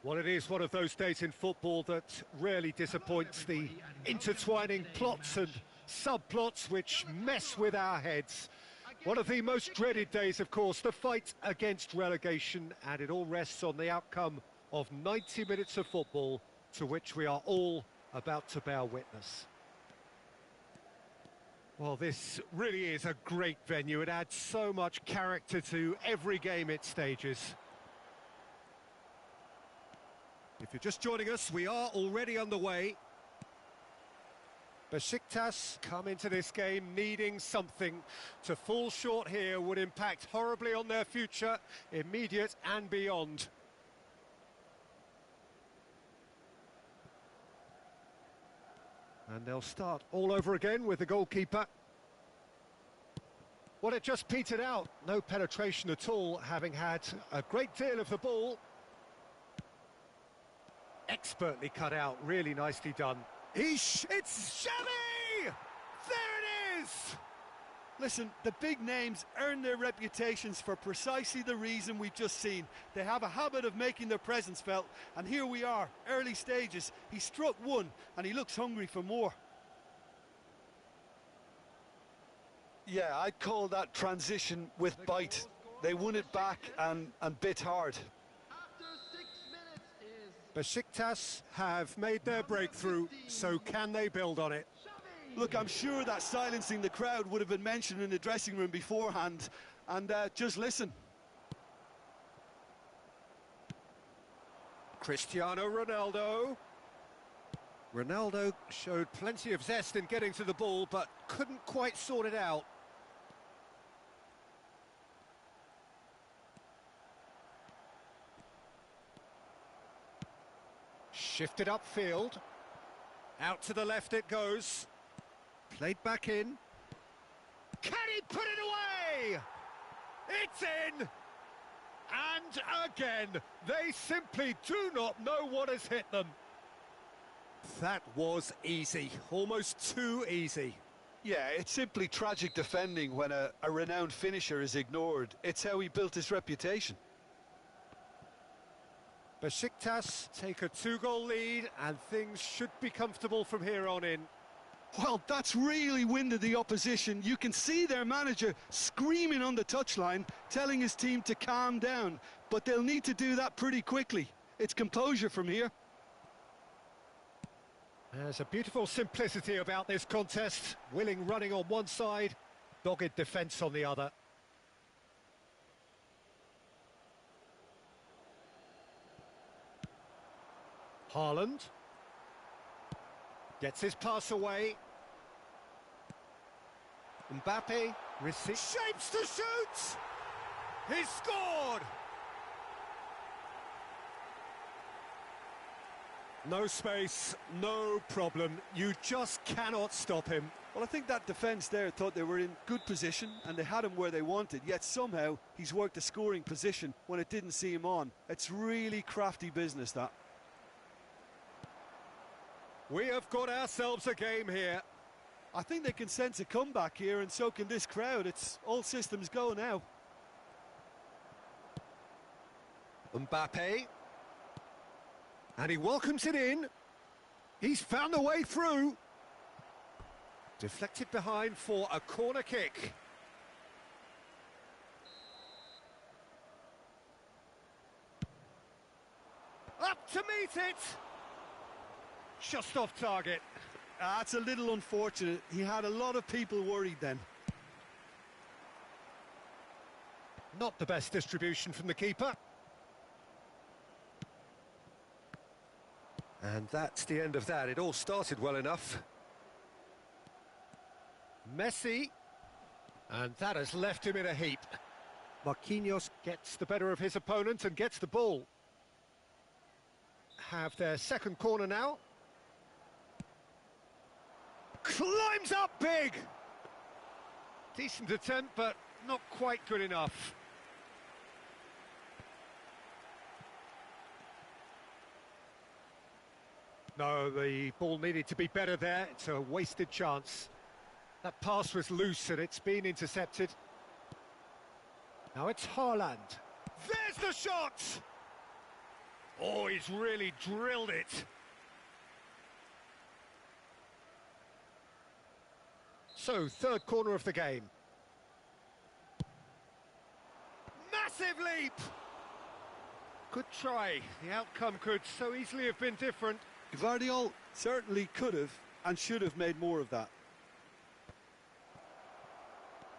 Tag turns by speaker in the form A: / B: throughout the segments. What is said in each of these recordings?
A: Well, it is one of those days in football that rarely disappoints, the intertwining plots and subplots which mess with our heads. One of the most dreaded days, of course, the fight against relegation, and it all rests on the outcome of 90 minutes of football, to which we are all about to bear witness. Well, this really is a great venue. It adds so much character to every game it stages. If you're just joining us, we are already underway. Besiktas come into this game needing something. To fall short here would impact horribly on their future, immediate and beyond. And they'll start all over again with the goalkeeper. Well, it just petered out. No penetration at all, having had a great deal of the ball. Expertly cut out, really nicely done. It's Xavi! There it is!
B: Listen, the big names earn their reputations for precisely the reason we've just seen. They have a habit of making their presence felt, and here we are, early stages. He struck one, and he looks hungry for more. Yeah, I'd call that transition with bite. They won it back and bit hard.
A: Besiktas have made their breakthrough, so can they build on it?
B: Look, I'm sure that silencing the crowd would have been mentioned in the dressing room beforehand, and just listen.
A: Cristiano Ronaldo. Ronaldo showed plenty of zest in getting to the ball, but couldn't quite sort it out. Shifted upfield. Out to the left it goes. Played back in. Can he put it away? It's in! And again, they simply do not know what has hit them. That was easy, almost too easy.
B: Yeah, it's simply tragic defending when a renowned finisher is ignored. It's how he built his reputation.
A: Besiktas take a 2-goal lead, and things should be comfortable from here on in.
B: Well, that's really winded the opposition. You can see their manager screaming on the touchline, telling his team to calm down. But they'll need to do that pretty quickly. It's composure from here.
A: There's a beautiful simplicity about this contest. Willing running on one side, dogged defence on the other. Haaland gets his pass away. Mbappe receives, shapes to shoot! He's scored! No space, no problem. You just cannot stop him.
B: Well, I think that defence there thought they were in good position and they had him where they wanted, yet somehow he's worked a scoring position when it didn't see him on. It's really crafty business, that.
A: We have got ourselves a game here.
B: I think they can sense a comeback here, and so can this crowd. It's all systems go now.
A: Mbappe. And he welcomes it in. He's found a way through. Deflected behind for a corner kick. Up to meet it. Just off target.
B: That's a little unfortunate. He had a lot of people worried then.
A: Not the best distribution from the keeper. And that's the end of that. It all started well enough. Messi. And that has left him in a heap. Marquinhos gets the better of his opponent and gets the ball. Have their second corner now. Climbs up big! Decent attempt, but not quite good enough. No, the ball needed to be better there. It's a wasted chance. That pass was loose and it's been intercepted. Now it's Haaland. There's the shot! Oh, he's really drilled it. So, third corner of the game. Massive leap! Good try. The outcome could so easily have been different.
B: Gvardiol certainly could have and should have made more of that.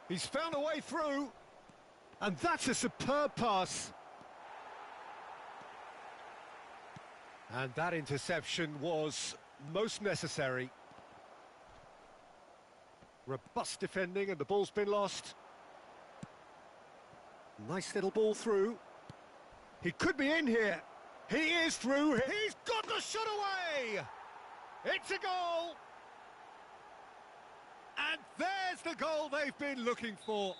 A: He's found a way through. And that's a superb pass. And that interception was most necessary. Robust defending and the ball's been lost. Nice little ball through. He could be in here. He is through. He's got the shot away. It's a goal. And there's the goal they've been looking for.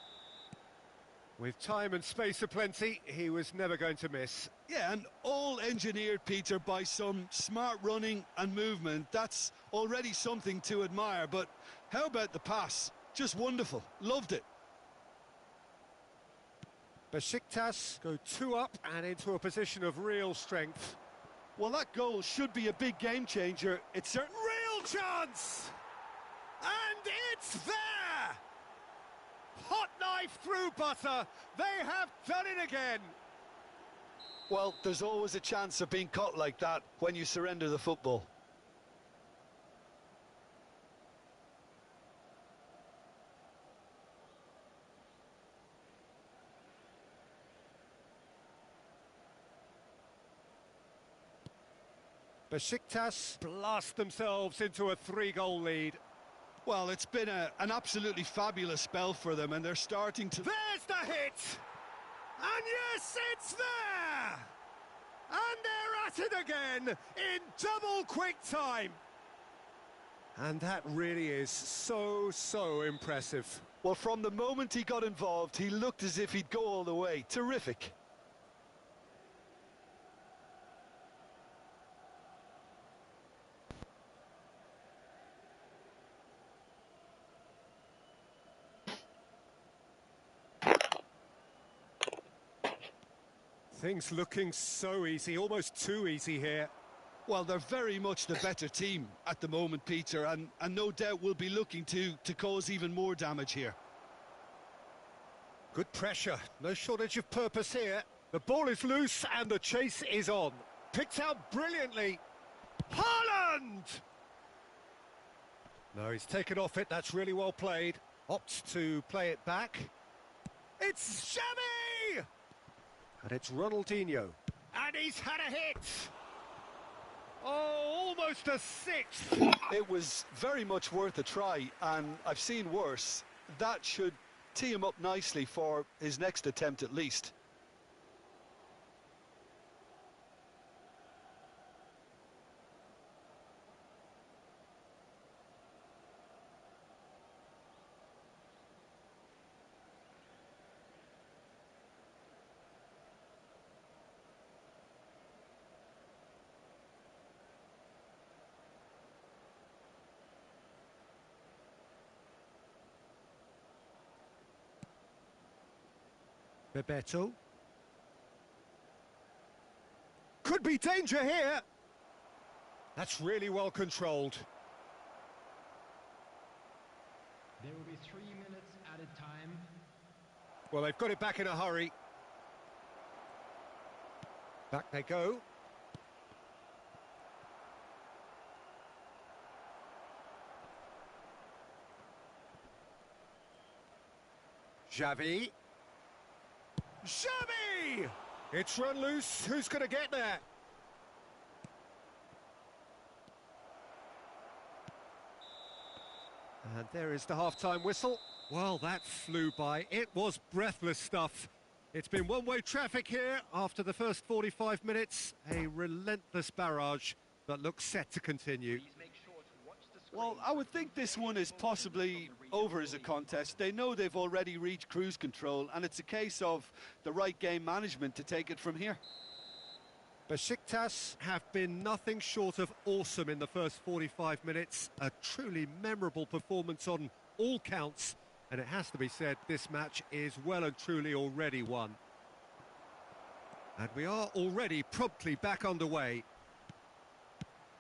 A: With time and space aplenty, he was never going to miss.
B: Yeah, and all engineered, Peter, by some smart running and movement. That's already something to admire, but how about the pass? Just wonderful. Loved it.
A: Besiktas go 2 up and into a position of real strength.
B: Well, that goal should be a big game changer. It's certain.
A: Real chance! And it's there! Hot knife through butter. They have done it again.
B: Well, there's always a chance of being caught like that when you surrender the football.
A: Besiktas blast themselves into a 3-goal lead.
B: Well, it's been an absolutely fabulous spell for them, and they're starting to...
A: There's the hit! And yes, it's there! And they're at it again in double quick time. And that really is so impressive.
B: Well, from the moment he got involved, he looked as if he'd go all the way. Terrific.
A: Things looking so easy, almost too easy here.
B: Well, they're very much the better team at the moment, Peter, and no doubt will be looking to cause even more damage here.
A: Good pressure, no shortage of purpose here. The ball is loose and the chase is on. Picked out brilliantly. Haaland! No, he's taken off it, that's really well played. Opts to play it back. It's Xavi! And it's Ronaldinho. And he's had a hit! Oh, almost a sixth!
B: It was very much worth a try, and I've seen worse. That should tee him up nicely for his next attempt at least.
A: Bebeto. Could be danger here. That's really well controlled.
C: There will be 3 minutes at a time.
A: Well, they've got it back in a hurry. Back they go. Xavi. Xavi! It's run loose. Who's going to get there? And there is the half-time whistle. Well, that flew by. It was breathless stuff. It's been one-way traffic here after the first 45 minutes. A relentless barrage that looks set to continue.
B: Well, I would think this one is possibly over as a contest. They know they've already reached cruise control, and it's a case of the right game management to take it from here.
A: Besiktas have been nothing short of awesome in the first 45 minutes. A truly memorable performance on all counts. And it has to be said, this match is well and truly already won. And we are already promptly back underway.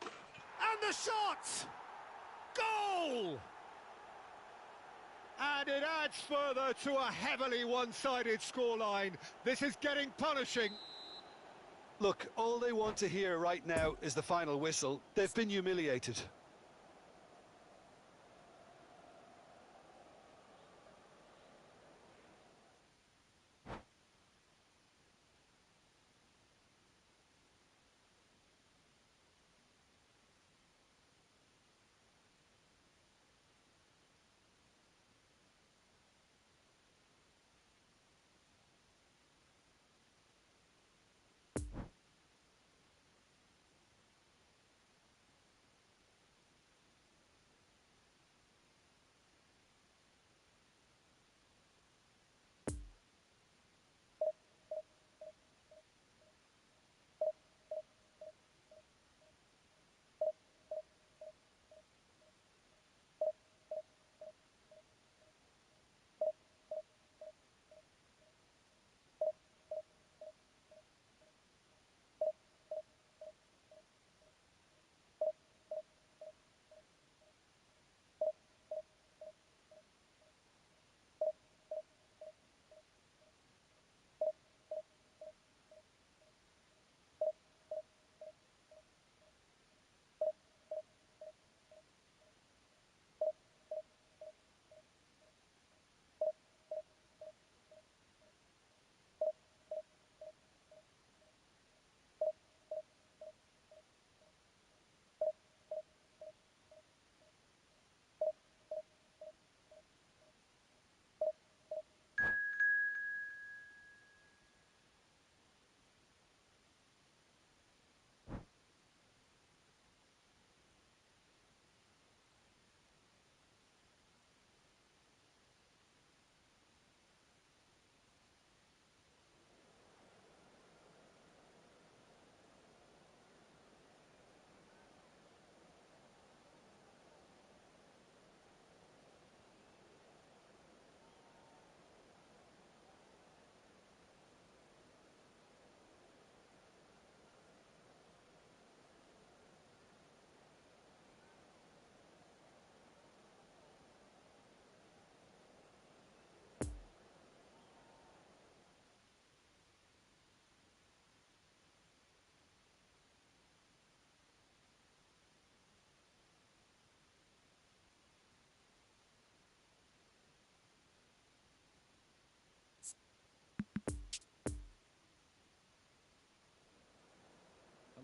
A: And the shot! Goal! And it adds further to a heavily one-sided scoreline. This is getting punishing.
B: Look, all they want to hear right now is the final whistle. They've been humiliated.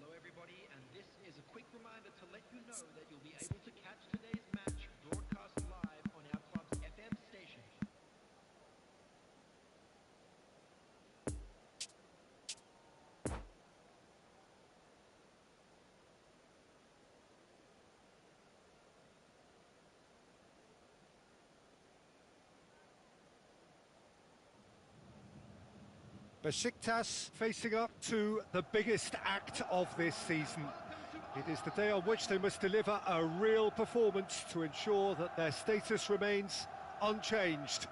C: Hello everybody, and this is a quick reminder to let you know that you'll be able to catch today's match broadcast live on our club's FM station.
A: Besiktas facing up to the biggest act of this season. It is the day on which they must deliver a real performance to ensure that their status remains unchanged.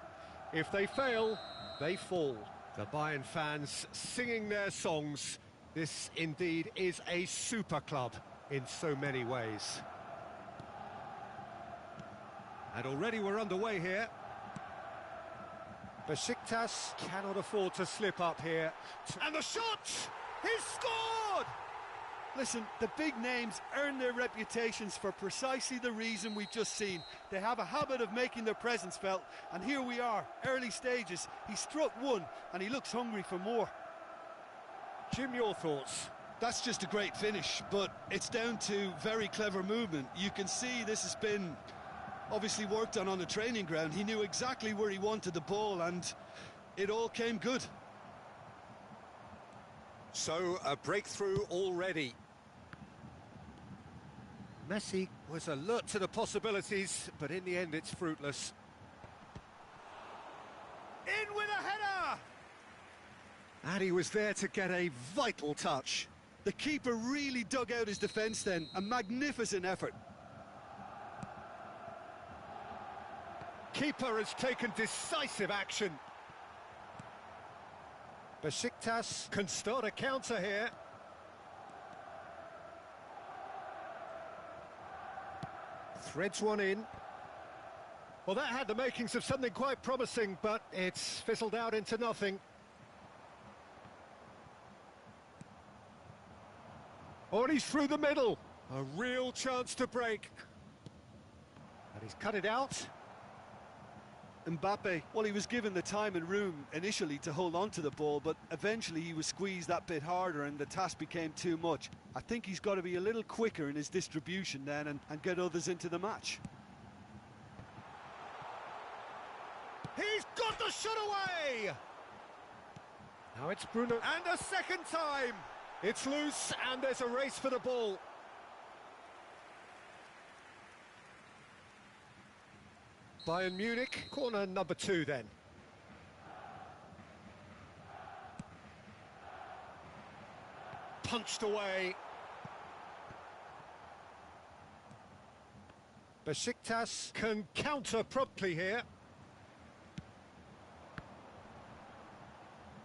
A: If they fail, they fall. The Bayern fans singing their songs. This indeed is a super club in so many ways. And already we're underway here. Besiktas cannot afford to slip up here. And the shot! He's scored!
B: Listen, the big names earn their reputations for precisely the reason we've just seen. They have a habit of making their presence felt, and here we are, early stages. He struck one, and he looks hungry for more.
A: Jim, your thoughts?
B: That's just a great finish, but it's down to very clever movement. You can see this has been obviously worked on the training ground. He knew exactly where he wanted the ball, and it all came good.
A: So, a breakthrough already. Messi was alert to the possibilities, but in the end it's fruitless. In with a header! And he was there to get a vital touch.
B: The keeper really dug out his defence then. A magnificent effort.
A: Keeper has taken decisive action. Besiktas can start a counter here. Threads one in. Well, that had the makings of something quite promising, but it's fizzled out into nothing. Oh, and he's through the middle. A real chance to break. And he's cut it out.
B: Mbappe, well, he was given the time and room initially to hold on to the ball, but eventually he was squeezed that bit harder and the task became too much. I think he's got to be a little quicker in his distribution then and get others into the match.
A: He's got the shot away! Now it's Bruno. And a second time! It's loose and there's a race for the ball. Bayern Munich, corner number 2 then. Punched away. Besiktas can counter promptly here.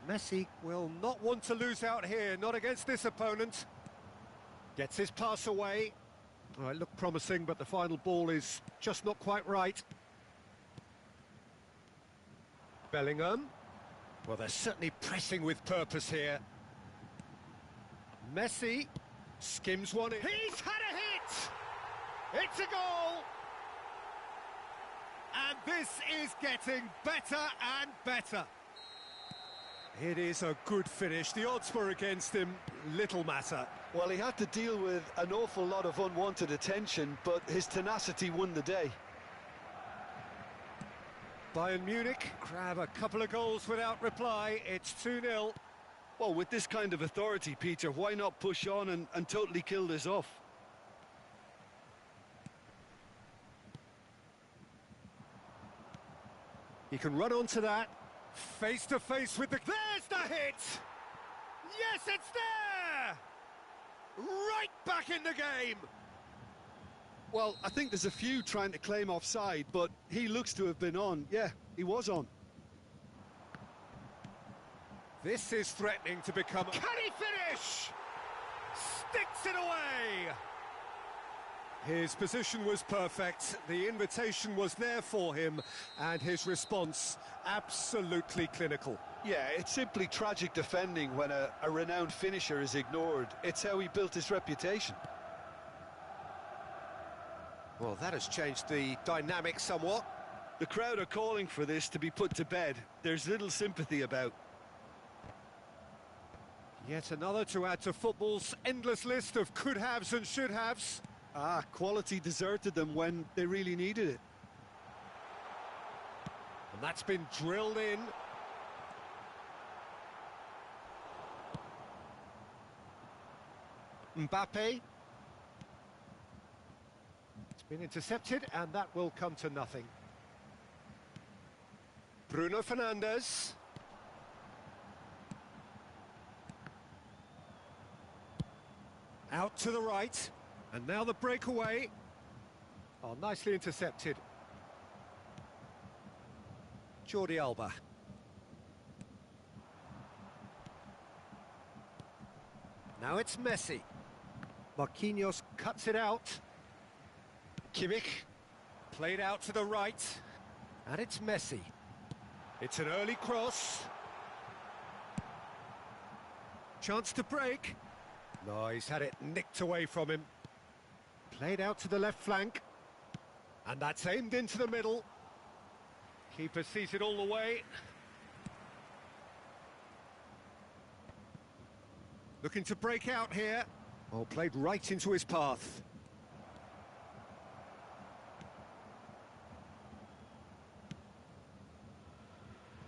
A: Messi will not want to lose out here, not against this opponent. Gets his pass away. Oh, it looked promising, but the final ball is just not quite right. Bellingham. Well, they're certainly pressing with purpose here. Messi skims one in. He's had a hit! It's a goal! And this is getting better and better. It is a good finish. The odds were against him. Little matter.
B: Well, he had to deal with an awful lot of unwanted attention, but his tenacity won the day.
A: Bayern Munich grab a couple of goals without reply. It's 2-0.
B: Well, with this kind of authority, Peter, why not push on and totally kill this off?
A: He can run onto that. Face to face with the... There's the hit! Yes, it's there! Right back in the game!
B: Well, I think there's a few trying to claim offside, but he looks to have been on. Yeah, he was on.
A: This is threatening to become... Can he finish? Sticks it away! His position was perfect, the invitation was there for him, and his response absolutely clinical.
B: Yeah, it's simply tragic defending when a renowned finisher is ignored. It's how he built his reputation.
A: Well, that has changed the dynamic somewhat.
B: The crowd are calling for this to be put to bed. There's little sympathy about.
A: Yet another to add to football's endless list of could-haves and should-haves.
B: Ah, quality deserted them when they really needed it.
A: And that's been drilled in. Mbappe. It's been intercepted, and that will come to nothing. Bruno Fernandes. Out to the right. And now the breakaway. Oh, nicely intercepted. Jordi Alba. Now it's Messi. Marquinhos cuts it out. Kimmich. Played out to the right. And it's Messi. It's an early cross. Chance to break. No, he's had it nicked away from him. Played out to the left flank. And that's aimed into the middle. Keeper sees it all the way. Looking to break out here. Oh, played right into his path.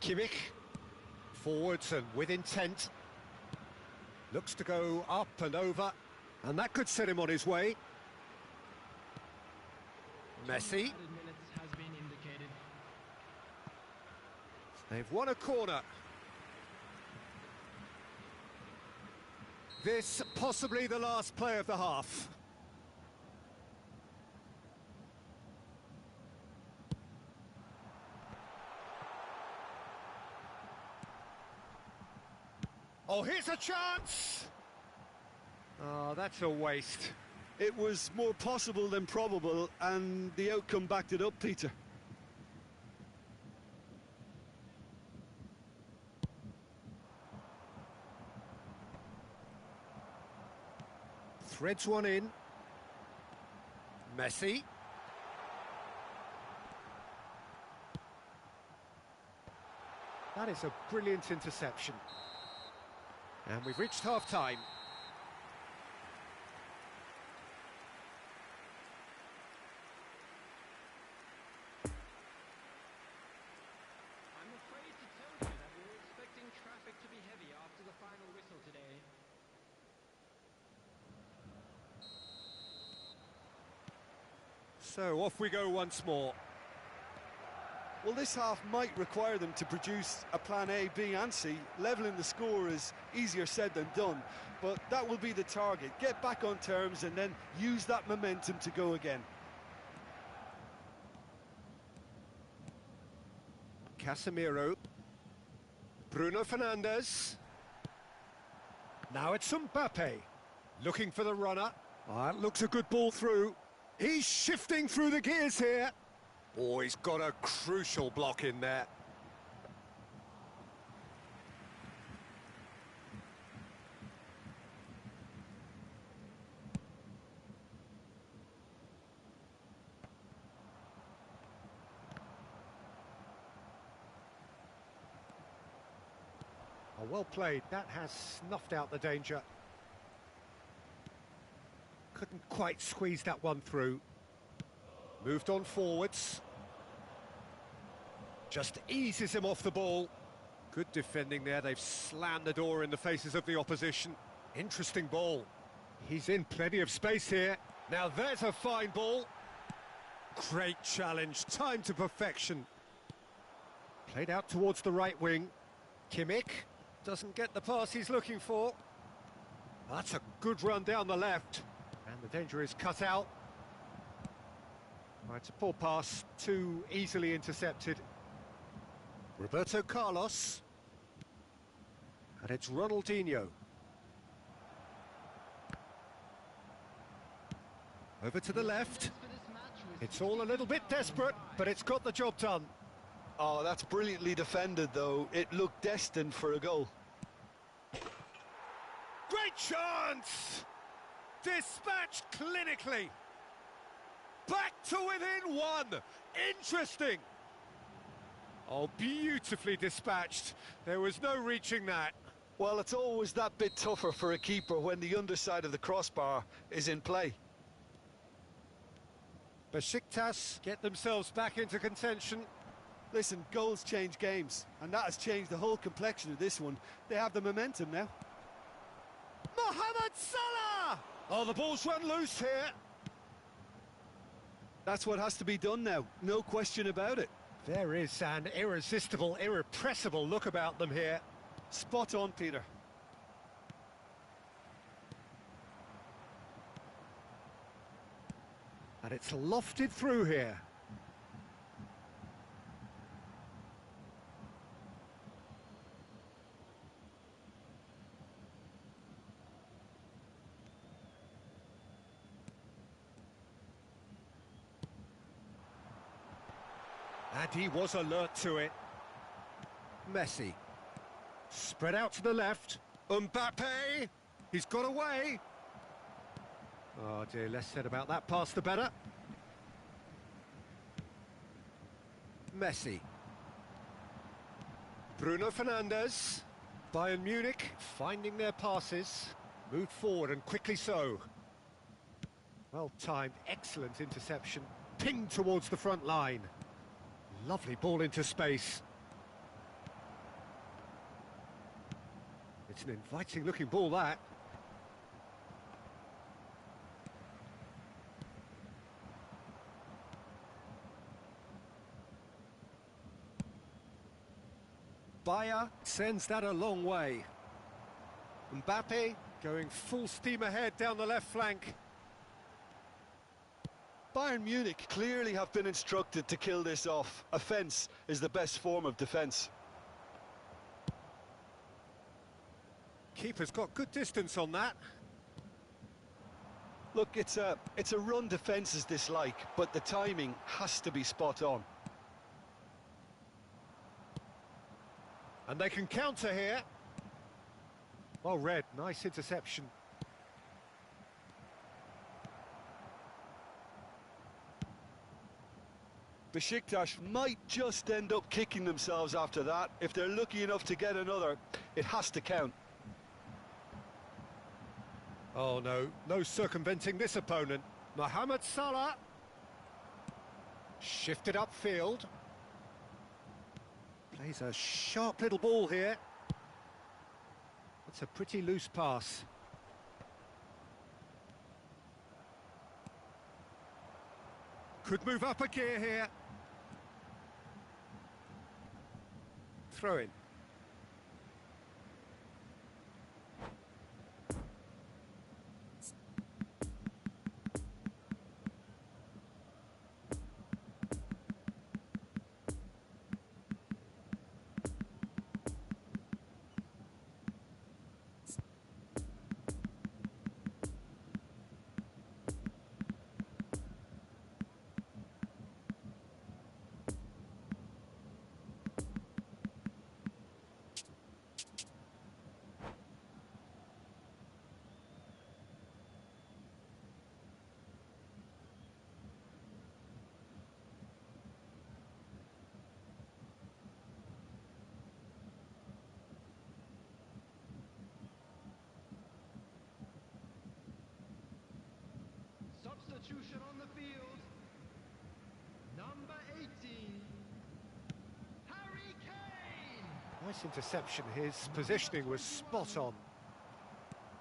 A: Kimmich. Forwards and with intent. Looks to go up and over. And that could set him on his way. Messi. They've won a corner. This possibly the last play of the half. Oh, here's a chance! Oh, that's a waste.
B: It was more possible than probable, and the outcome backed it up, Peter.
A: Threads one in. Messi. That is a brilliant interception. And we've reached half-time.
C: I'm afraid to tell you that we were expecting traffic to be heavy after the final whistle today.
A: So off we go once more.
B: Well, this half might require them to produce a plan A, B and C. Levelling the score is easier said than done, but that will be the target. Get back on terms and then use that momentum to go again.
A: Casemiro. Bruno Fernandes. Now it's Mbappe. Looking for the runner. Ah, it looks a good ball through. He's shifting through the gears here. Oh, he's got a crucial block in there. Oh, well played. That has snuffed out the danger. Couldn't quite squeeze that one through. Moved on forwards. Just eases him off the ball. Good defending there. They've slammed the door in the faces of the opposition. Interesting ball. He's in plenty of space here. Now there's a fine ball. Great challenge. Time to perfection. Played out towards the right wing. Kimmich doesn't get the pass he's looking for. That's a good run down the left. And the danger is cut out. Right, it's a poor pass, too easily intercepted. Roberto Carlos. And it's Ronaldinho. Over to the left. It's all a little bit desperate, but it's got the job done.
B: Oh, that's brilliantly defended, though. It looked destined for a goal.
A: Great chance! Dispatched clinically. Back to within one. Interesting. Oh, beautifully dispatched. There was no reaching that.
B: Well, it's always that bit tougher for a keeper when the underside of the crossbar is in play.
A: Besiktas get themselves back into contention.
B: Listen, goals change games, and that has changed the whole complexion of this one. They have the momentum now.
A: Mohamed Salah! Oh, the ball's run loose here.
B: That's what has to be done now, no question about it.
A: There is an irresistible, irrepressible look about them here.
B: Spot on, Peter.
A: And it's lofted through here. And he was alert to it. Messi. Spread out to the left. Mbappe. He's got away. Oh dear, less said about that pass the better. Messi. Bruno Fernandes. Bayern Munich finding their passes. Moved forward and quickly so. Well timed, excellent interception. Pinged towards the front line. Lovely ball into space. It's an inviting looking ball, that. Bayer sends that a long way. Mbappe going full steam ahead down the left flank.
B: Bayern Munich clearly have been instructed to kill this off. Offence is the best form of defence.
A: Keeper's got good distance on that.
B: Look, it's a run defences dislike, but the timing has to be spot on.
A: And they can counter here. Well read, nice interception.
B: Besiktas might just end up kicking themselves after that. If they're lucky enough to get another, it has to count.
A: Oh no, no circumventing this opponent. Mohamed Salah. Shifted upfield. Plays a sharp little ball here. That's a pretty loose pass. Could move up a gear here. Throw in.
C: Substitution on the field. Number 18, Harry Kane.
A: Nice interception, his positioning was spot on.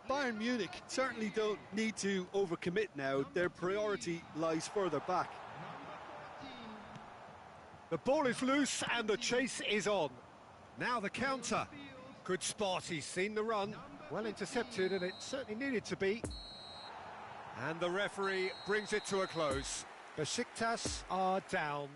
B: Bayern Munich certainly don't need to overcommit now. Their priority lies further back.
C: Number 14,
A: The ball is loose and the chase is on. Now the counter. Good spot, he's seen the run. Well intercepted, and it certainly needed to be. And the referee brings it to a close. Besiktas are down.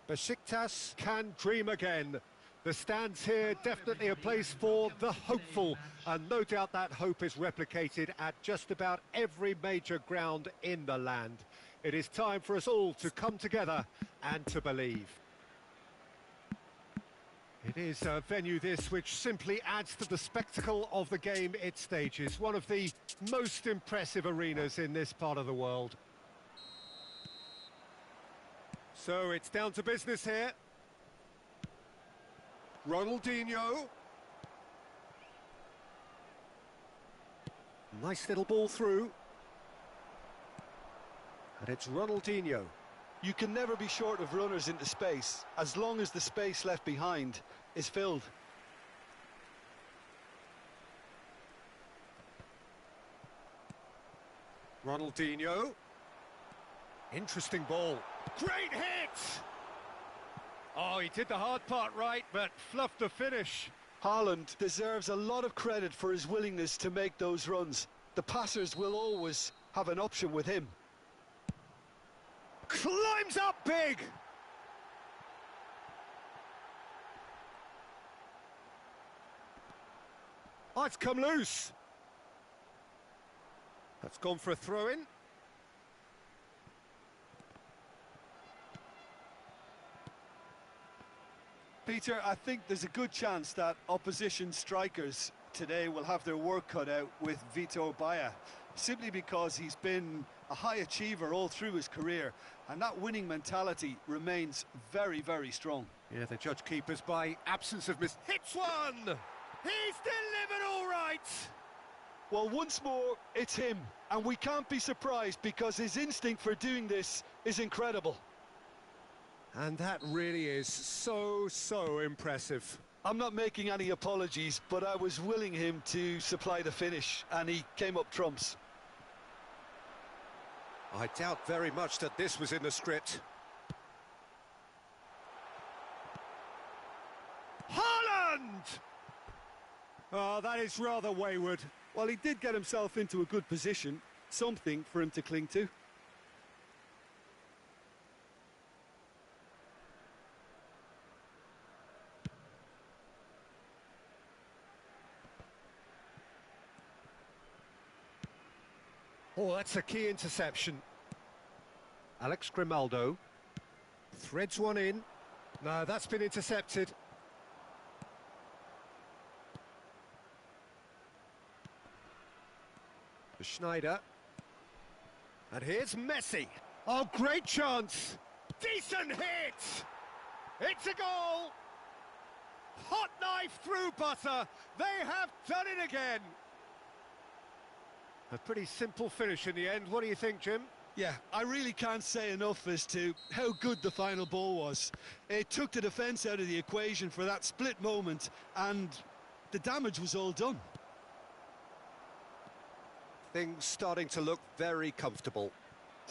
A: Besiktas can dream again. The stands here definitely a place for the hopeful, and no doubt that hope is replicated at just about every major ground in the land. It is time for us all to come together and to believe. It is a venue this which simply adds to the spectacle of the game it stages, one of the most impressive arenas in this part of the world. So it's down to business here. Ronaldinho. Nice little ball through. And it's Ronaldinho.
B: You can never be short of runners into space, as long as the space left behind is filled.
A: Ronaldinho. Interesting ball. Great hit! Oh, he did the hard part right, but fluffed the finish.
B: Haaland deserves a lot of credit for his willingness to make those runs. The passers will always have an option with him.
A: Climbs up big! Oh, it's come loose. That's gone for a throw-in.
B: Peter, I think there's a good chance that opposition strikers today will have their work cut out with Vitor Baia, simply because he's been a high achiever all through his career, and that winning mentality remains very, very strong.
A: Yeah, they judge keepers by absence of miss. Hits one! He's delivered all right!
B: Well, once more, it's him, and we can't be surprised because his instinct for doing this is incredible.
A: And that really is so impressive.
B: I'm not making any apologies, but I was willing him to supply the finish, and he came up trumps.
A: I doubt very much that this was in the script. Haaland! Oh, that is rather wayward.
B: Well, he did get himself into a good position, something for him to cling to.
A: Oh, that's a key interception. Alex Grimaldo threads one in. No, that's been intercepted. Schneider. And here's Messi. Oh, great chance. Decent hit. It's a goal. Hot knife through butter. They have done it again. A pretty simple finish in the end. What do you think, Jim?
B: Yeah, I really can't say enough as to how good the final ball was. It took the defence out of the equation for that split moment, and the damage was all done.
A: Things starting to look very comfortable.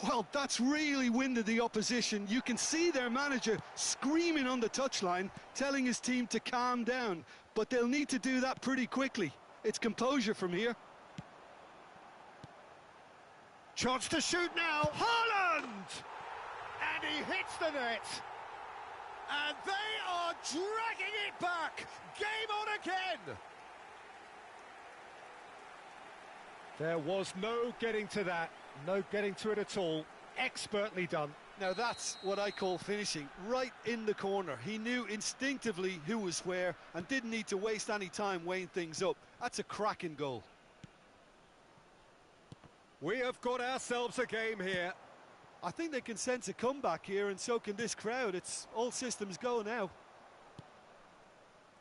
B: Well, that's really winded the opposition. You can see their manager screaming on the touchline, telling his team to calm down, but they'll need to do that pretty quickly. It's composure from here.
A: Chance to shoot now, Haaland! And he hits the net. And they are dragging it back. Game on again. There was no getting to that, no getting to it at all. Expertly done.
B: Now that's what I call finishing, right in the corner. He knew instinctively who was where and didn't need to waste any time weighing things up. That's a cracking goal.
A: We have got ourselves a game here.
B: I think they can sense a comeback here, and so can this crowd. It's all systems go now.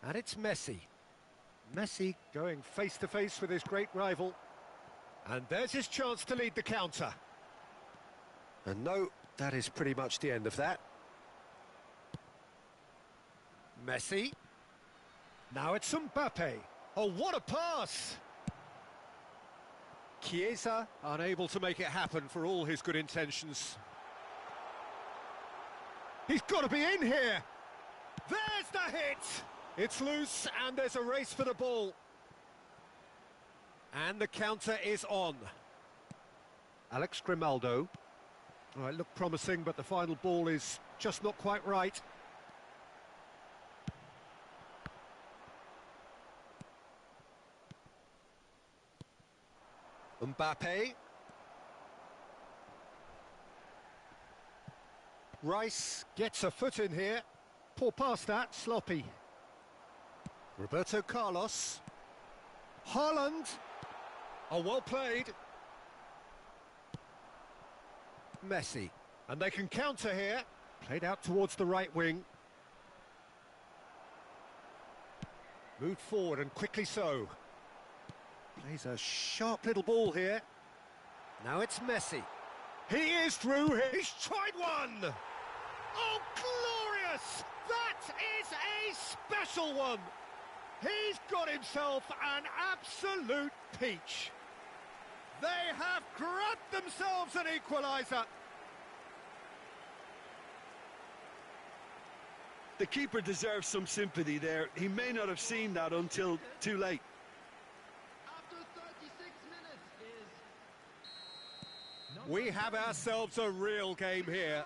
A: And it's Messi. Messi going face-to-face with his great rival. And there's his chance to lead the counter. And no, that is pretty much the end of that. Messi. Now it's Mbappe. Oh, what a pass! Chiesa unable to make it happen for all his good intentions. He's got to be in here. There's the hit. It's loose and there's a race for the ball. And the counter is on. Alex Grimaldo. Oh, it looked promising, but the final ball is just not quite right. Mbappe. Rice gets a foot in here. Poor pass that, sloppy. Roberto Carlos. Haaland. Oh, well played. Messi. And they can counter here. Played out towards the right wing. Moved forward and quickly so. Plays a sharp little ball here. Now it's Messi. He is through. He's tried one. Oh, glorious! That is a special one. He's got himself an absolute peach. They have grabbed themselves an equaliser.
B: The keeper deserves some sympathy there. He may not have seen that until too late.
C: After 36 minutes is...
A: We have ourselves a real game here.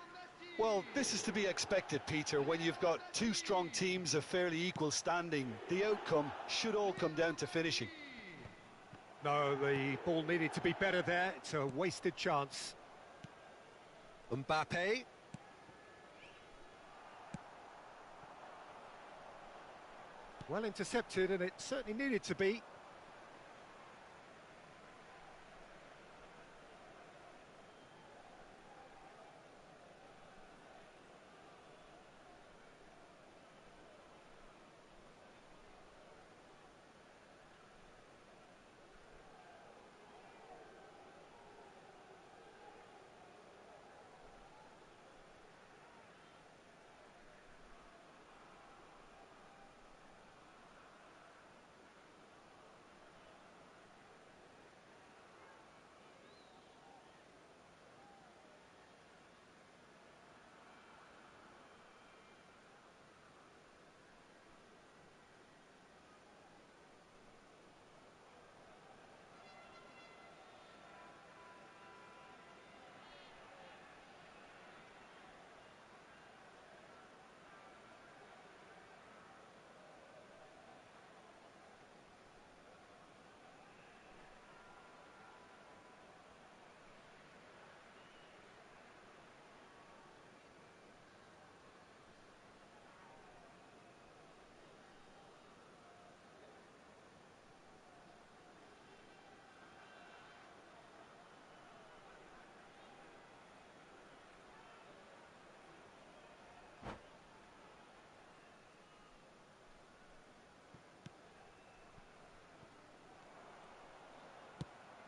B: Well, this is to be expected, Peter. When you've got two strong teams of fairly equal standing, the outcome should all come down to finishing.
A: No, the ball needed to be better there. It's a wasted chance. Mbappe. Well intercepted, and it certainly needed to be.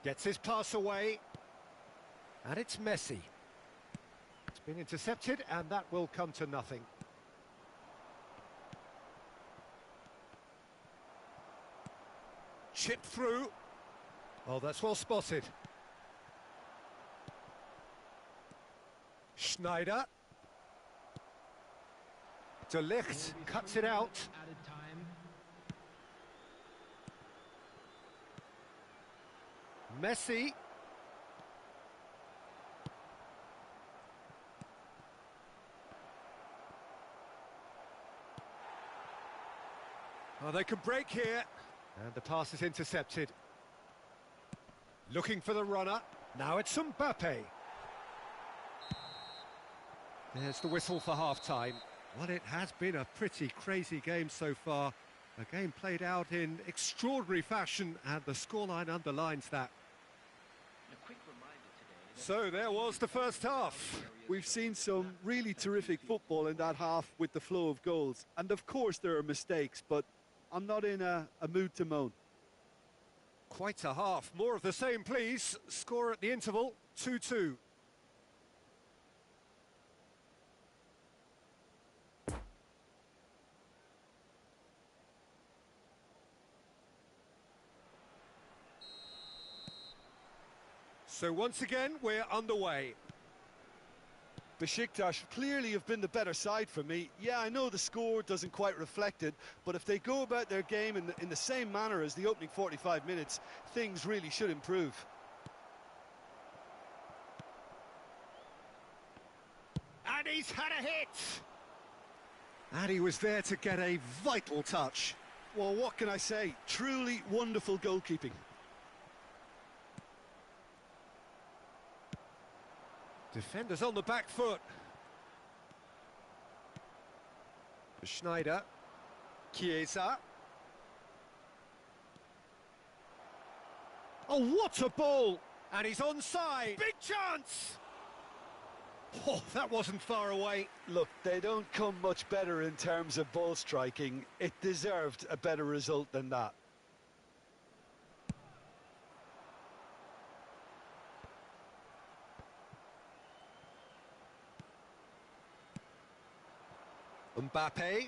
A: Gets his pass away. And it's Messi. It's been intercepted, and that will come to nothing. Chip through. Oh, that's well spotted. Schneider. De Ligt cuts it out.
C: Added time.
A: Messi. Oh, they can break here. And the pass is intercepted. Looking for the runner. Now it's Mbappe. There's the whistle for half-time. Well, it has been a pretty crazy game so far. A game played out in extraordinary fashion, and the scoreline underlines that.
C: A quick reminder today that
A: So there was the first half.
B: We've seen some really terrific football in that half with the flow of goals. And of course there are mistakes, but I'm not in a mood to moan.
A: Quite a half. More of the same, please. Score at the interval, 2-2. So once again, we're underway.
B: Besiktas clearly have been the better side for me. Yeah, I know the score doesn't quite reflect it, but if they go about their game in the same manner as the opening 45 minutes, things really should improve.
A: And he's had a hit! And he was there to get a vital touch.
B: Well, what can I say? Truly wonderful goalkeeping.
A: Defenders on the back foot. Schneider. Chiesa. Oh, what a ball! And he's onside. Big chance! Oh, that wasn't far away.
B: Look, they don't come much better in terms of ball striking. It deserved a better result than that.
A: Mbappe.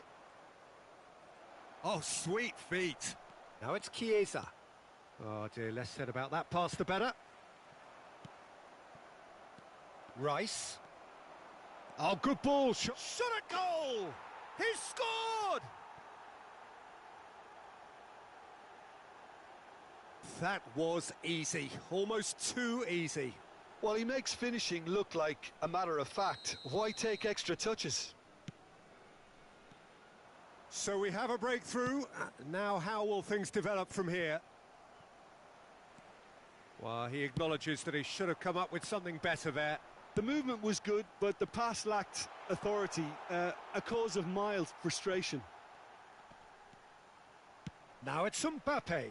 A: Oh, sweet feet. Now it's Chiesa. Oh dear, less said about that pass the better. Rice. Oh, good ball. Shot at goal! He's scored! That was easy. Almost too easy.
B: Well, he makes finishing look like a matter of fact. Why take extra touches?
A: So we have a breakthrough. Now how will things develop from here? Well, he acknowledges that he should have come up with something better there.
B: The movement was good, but the pass lacked authority, a cause of mild frustration.
A: Now it's Mbappe.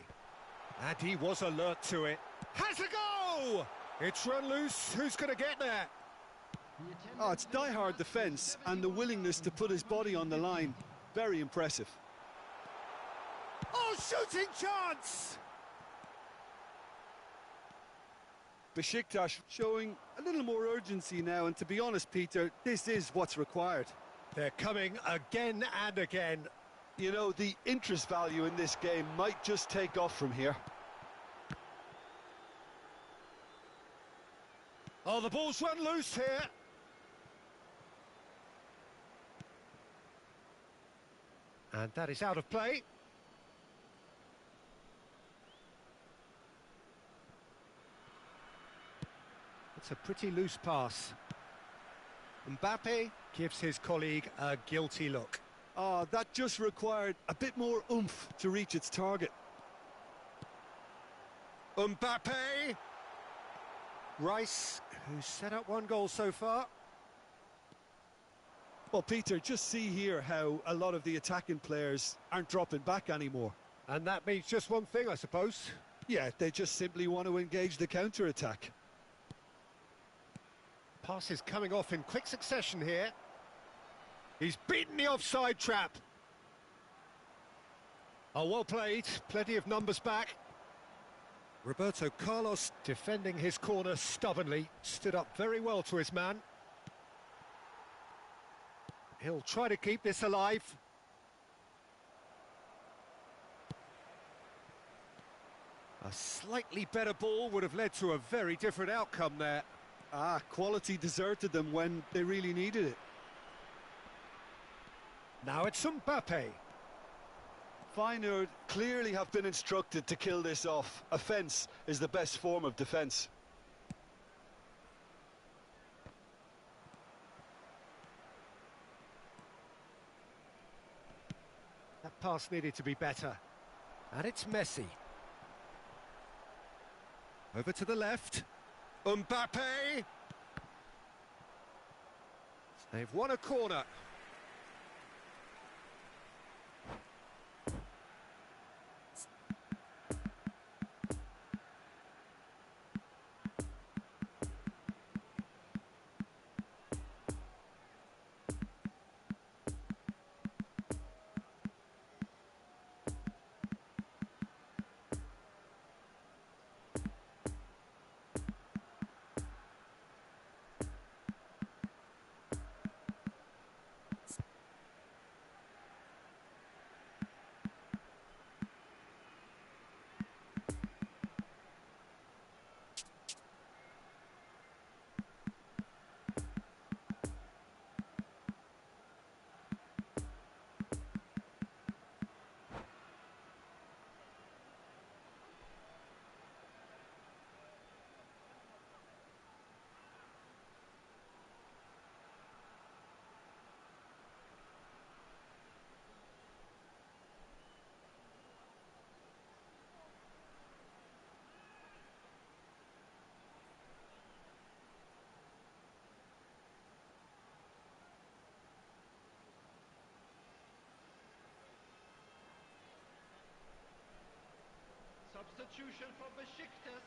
A: And he was alert to it. Has a go! It's run loose. Who's going to get there?
B: Oh, it's die-hard defence and the willingness to put his body on the line. Very impressive.
A: Oh, shooting chance!
B: Besiktas showing a little more urgency now, and to be honest, Peter, this is what's required.
A: They're coming again and again.
B: You know, the interest value in this game might just take off from here.
A: Oh, the ball's run loose here. And that is out of play. It's a pretty loose pass. Mbappe gives his colleague a guilty look.
B: Oh, that just required a bit more oomph to reach its target.
A: Mbappe! Rice, who's set up one goal so far.
B: Well, Peter, just see here how a lot of the attacking players aren't dropping back anymore.
A: And that means just one thing, I suppose.
B: Yeah, they just simply want to engage the counter-attack.
A: Passes coming off in quick succession here. He's beaten the offside trap. Oh, well played. Plenty of numbers back. Roberto Carlos defending his corner stubbornly. Stood up very well to his man. He'll try to keep this alive. A slightly better ball would have led to a very different outcome there.
B: Ah, quality deserted them when they really needed it.
A: Now it's Mbappe.
B: Feyenoord clearly have been instructed to kill this off. Offence is the best form of defence.
A: That pass needed to be better. And it's Messi. Over to the left. Mbappe! They've won a corner.
C: Substitution for Besiktas.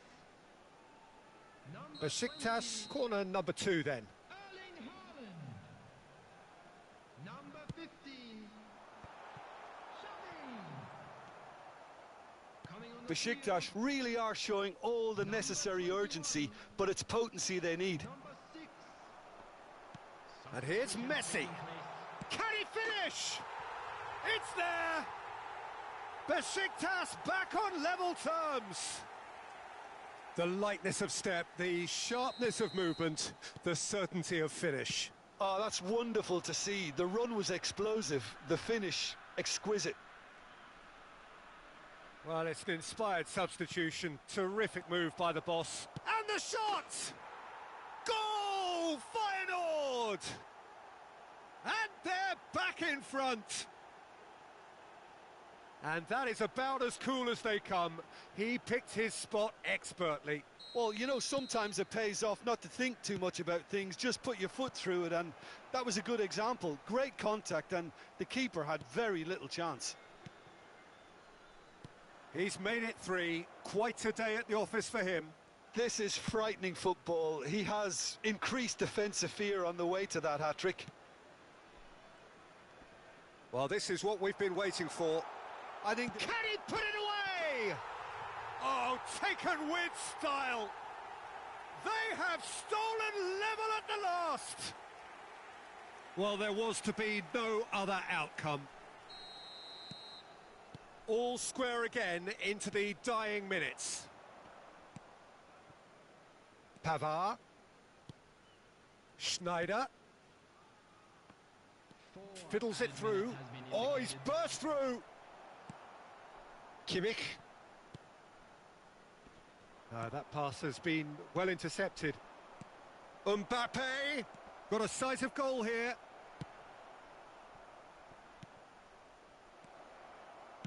C: Number
A: Besiktas,
C: 20,
A: corner number 2 then.
C: Erling Haaland. Number 15, Xavi. Coming on the
B: Besiktas
C: field,
B: really are showing all the necessary urgency, but it's potency they need.
C: number 6.
A: And here's Messi. Can he finish? It's there! Besiktas back on level terms. The lightness of step, the sharpness of movement, the certainty of finish.
B: Oh, that's wonderful to see. The run was explosive, the finish exquisite.
A: Well, it's an inspired substitution. Terrific move by the boss. And the shot! Goal! Feyenoord! And they're back in front. And that is about as cool as they come. He picked his spot expertly.
B: Well, you know, sometimes it pays off not to think too much about things, just put your foot through it, and that was a good example. Great contact, and the keeper had very little chance.
A: He's made it 3. Quite a day at the office for him.
B: This is frightening football. He has increased defensive fear on the way to that hat-trick.
A: Well, this is what we've been waiting for.
B: I think...
A: Can he put it away? Oh, taken with style. They have stolen level at the last. Well, there was to be no other outcome. All square again into the dying minutes. Pavard. Schneider. Fiddles it through. Oh, he's burst through. Kimmich. That pass has been well intercepted. Mbappe. Got a sight of goal here.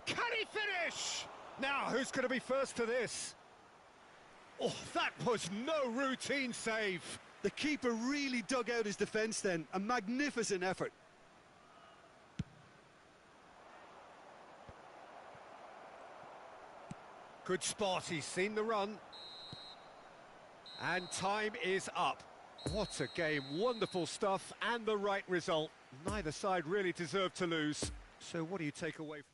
A: Can he finish? Now, who's going to be first to this? Oh, that was no routine save.
B: The keeper really dug out his defence then. A magnificent effort.
A: Good spot, he's seen the run. And time is up. What a game, wonderful stuff and the right result. Neither side really deserved to lose. So what do you take away from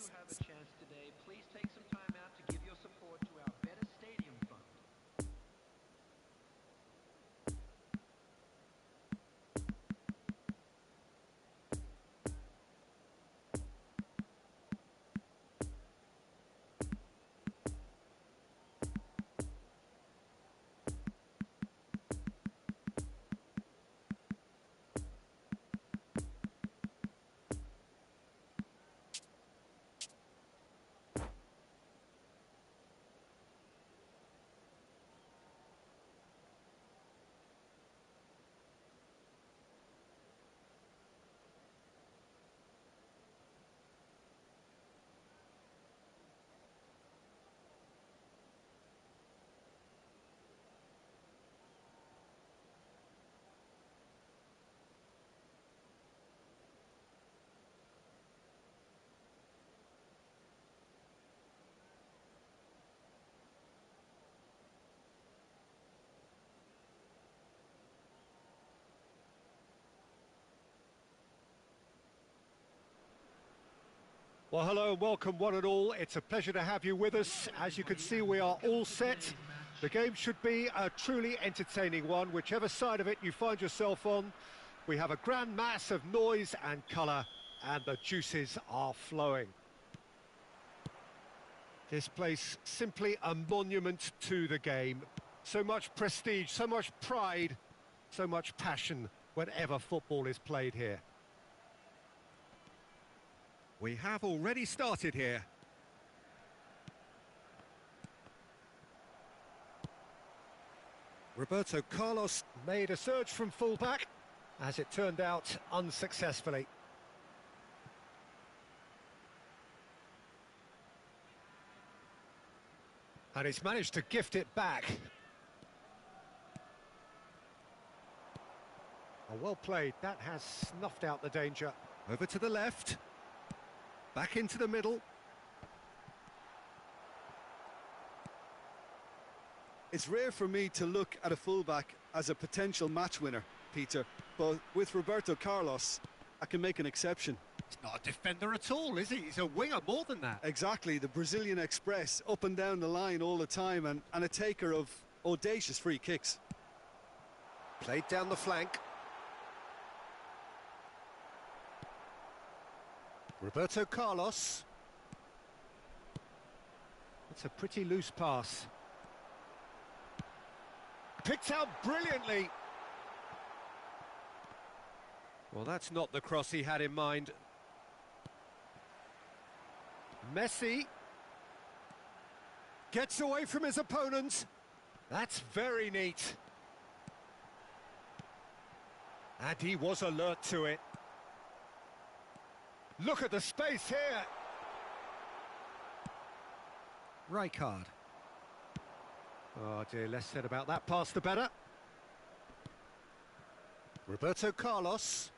C: have a chance today, please take some time out to give your support to our Better Stadium Fund.
A: Well, hello and welcome one and all. It's a pleasure to have you with us. As you can see, we are all set. The game should be a truly entertaining one, whichever side of it you find yourself on. We have a grand mass of noise and colour, and the juices are flowing. This place, simply a monument to the game. So much prestige, so much pride, so much passion whenever football is played here. We have already started here. Roberto Carlos made a surge from fullback, as it turned out unsuccessfully. And he's managed to gift it back. Oh, well played, that has snuffed out the danger. Over to the left. Back into the middle.
B: It's rare for me to look at a fullback as a potential match winner, Peter, but with Roberto Carlos, I can make an exception.
A: He's not a defender at all, is he? He's a winger more than that.
B: Exactly, the Brazilian Express, up and down the line all the time, and a taker of audacious free kicks.
A: Played down the flank. Roberto Carlos. It's a pretty loose pass. Picked out brilliantly. Well, that's not the cross he had in mind. Messi gets away from his opponent. That's very neat. And he was alert to it. Look at the space here. Rijkaard. Oh dear, less said about that pass the better. Roberto Carlos.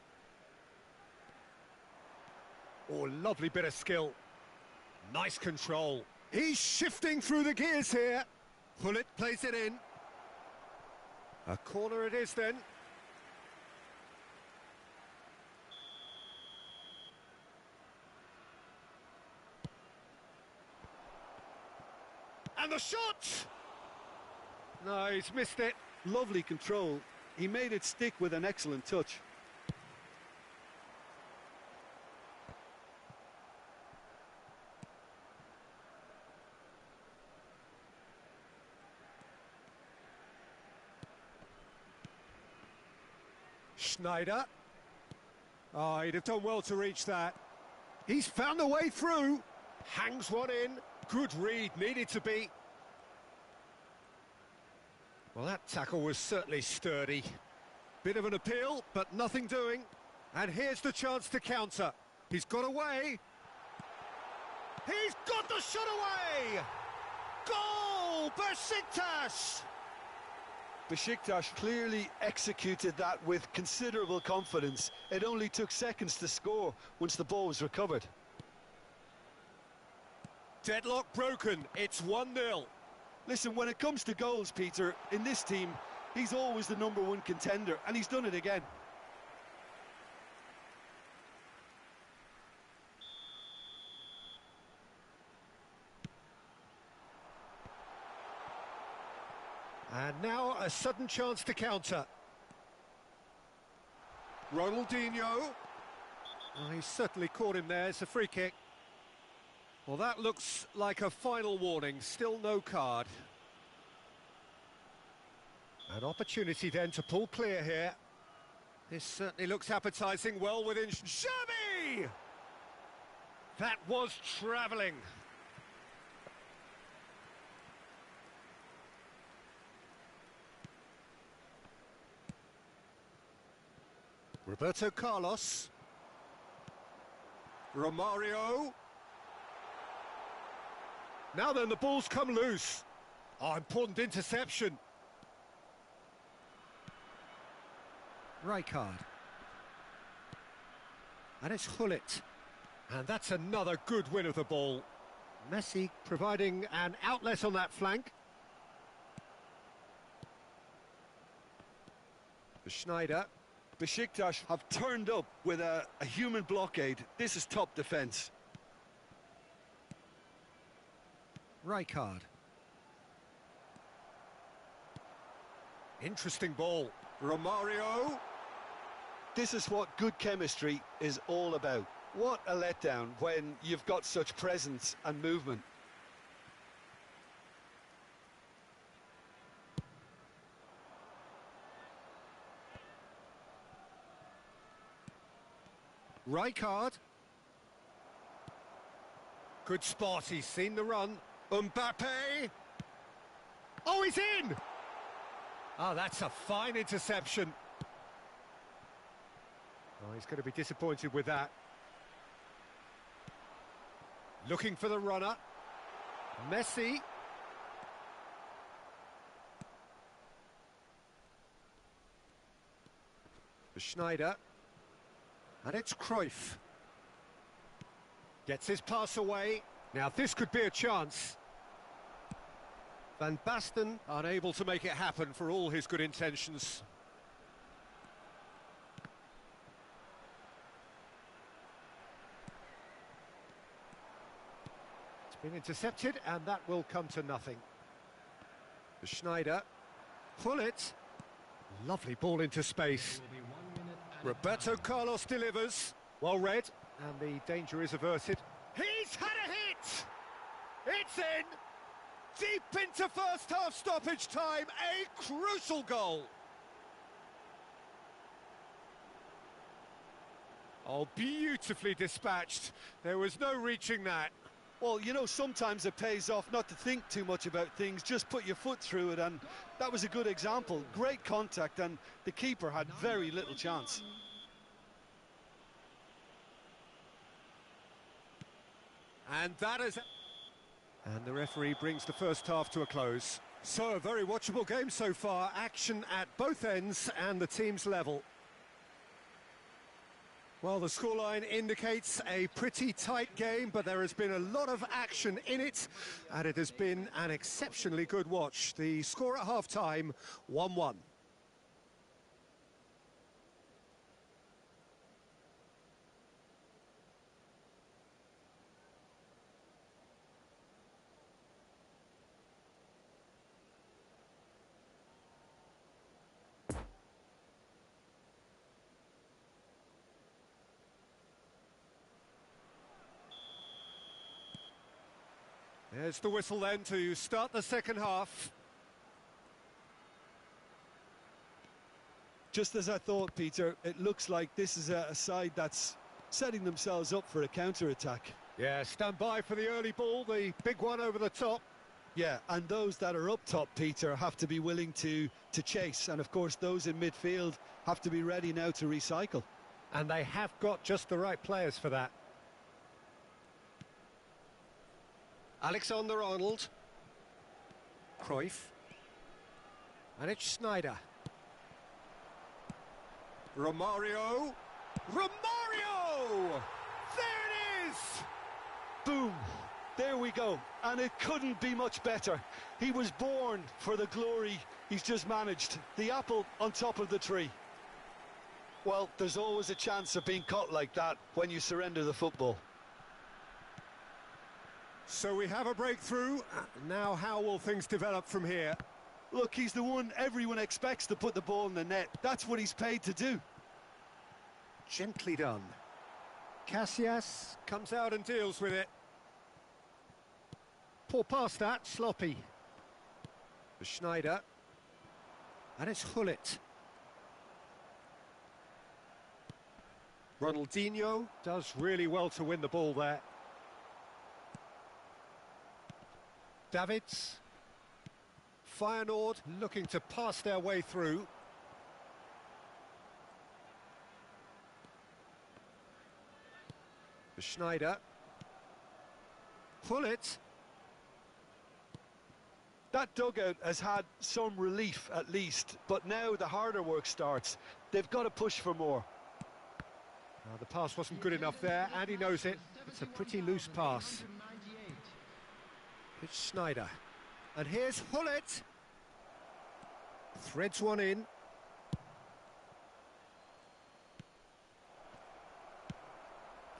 A: Oh, lovely bit of skill. Nice control. He's shifting through the gears here. Pullet plays it in. A corner it is then. And the shot! No, he's missed it.
B: Lovely control. He made it stick with an excellent touch.
A: Schneider. Oh, he'd have done well to reach that. He's found a way through. Hangs one in. Good read, needed to be. Well, that tackle was certainly sturdy. Bit of an appeal, but nothing doing. And here's the chance to counter. He's got away. He's got the shot away! Goal! Besiktas!
B: Besiktas clearly executed that with considerable confidence. It only took seconds to score once the ball was recovered.
A: Deadlock broken, it's 1-0.
B: Listen, when it comes to goals, Peter, in this team, he's always the #1 contender, and he's done it again.
A: And now a sudden chance to counter. Ronaldinho. Oh, he certainly caught him there. It's a free kick. Well, that looks like a final warning. Still no card. An opportunity then to pull clear here. This certainly looks appetising. Well within... Xavi! That was travelling. Roberto Carlos. Romario. Now then, the ball's come loose. Oh, important interception. Rijkaard. And it's Hullet. And that's another good win of the ball. Messi providing an outlet on that flank. Schneider.
B: Besiktas have turned up with a human blockade. This is top defence.
A: Rijkaard. Interesting ball. Romario.
B: This is what good chemistry is all about. What a letdown when you've got such presence and movement.
A: Rijkaard. Good spot, he's seen the run. Mbappe. Oh, he's in! Oh, that's a fine interception. Oh, he's going to be disappointed with that. Looking for the runner. Messi. Schneider. And it's Cruyff. Gets his pass away. Now this could be a chance. Van Basten unable to make it happen for all his good intentions. It's been intercepted and that will come to nothing. Schneider. Pull it. Lovely ball into space. Roberto Carlos delivers. Well read. And the danger is averted. He's had a hit! It's in! Deep into first half stoppage time, a crucial goal. Oh, beautifully dispatched. There was no reaching that.
B: Well, you know, sometimes it pays off not to think too much about things, just put your foot through it, and that was a good example. Great contact, and the keeper had very little chance.
A: And that is... And the referee brings the first half to a close. So, a very watchable game so far. Action at both ends and the team's level. Well, the scoreline indicates a pretty tight game, but there has been a lot of action in it, and it has been an exceptionally good watch. The score at half-time, 1-1. There's the whistle then to start the second half.
B: Just as I thought, Peter, it looks like this is a side that's setting themselves up for a counter-attack.
A: Yeah, stand by for the early ball, the big one over the top.
B: Yeah, and those that are up top, Peter, have to be willing to chase. And, of course, those in midfield have to be ready now to recycle.
A: And they have got just the right players for that. Alexander-Arnold. Cruyff. And it's Schneider. Romario. Romario! There it is!
B: Boom! There we go. And it couldn't be much better. He was born for the glory he's just managed. The apple on top of the tree. Well, there's always a chance of being caught like that when you surrender the football.
A: So we have a breakthrough. Now how will things develop from here?
B: Look, he's the one everyone expects to put the ball in the net. That's what he's paid to do.
A: Gently done. Casillas comes out and deals with it. Poor pass that, sloppy. For Schneider. And it's Hullet. Ronaldinho does really well to win the ball there. Davids. Feyenoord looking to pass their way through. For Schneider. Hullet.
B: That dugout has had some relief at least, but now the harder work starts. They've got to push for more.
A: The pass wasn't good enough there, and he knows it. It's a pretty loose pass. It's Schneider. And here's Hullet. Threads one in.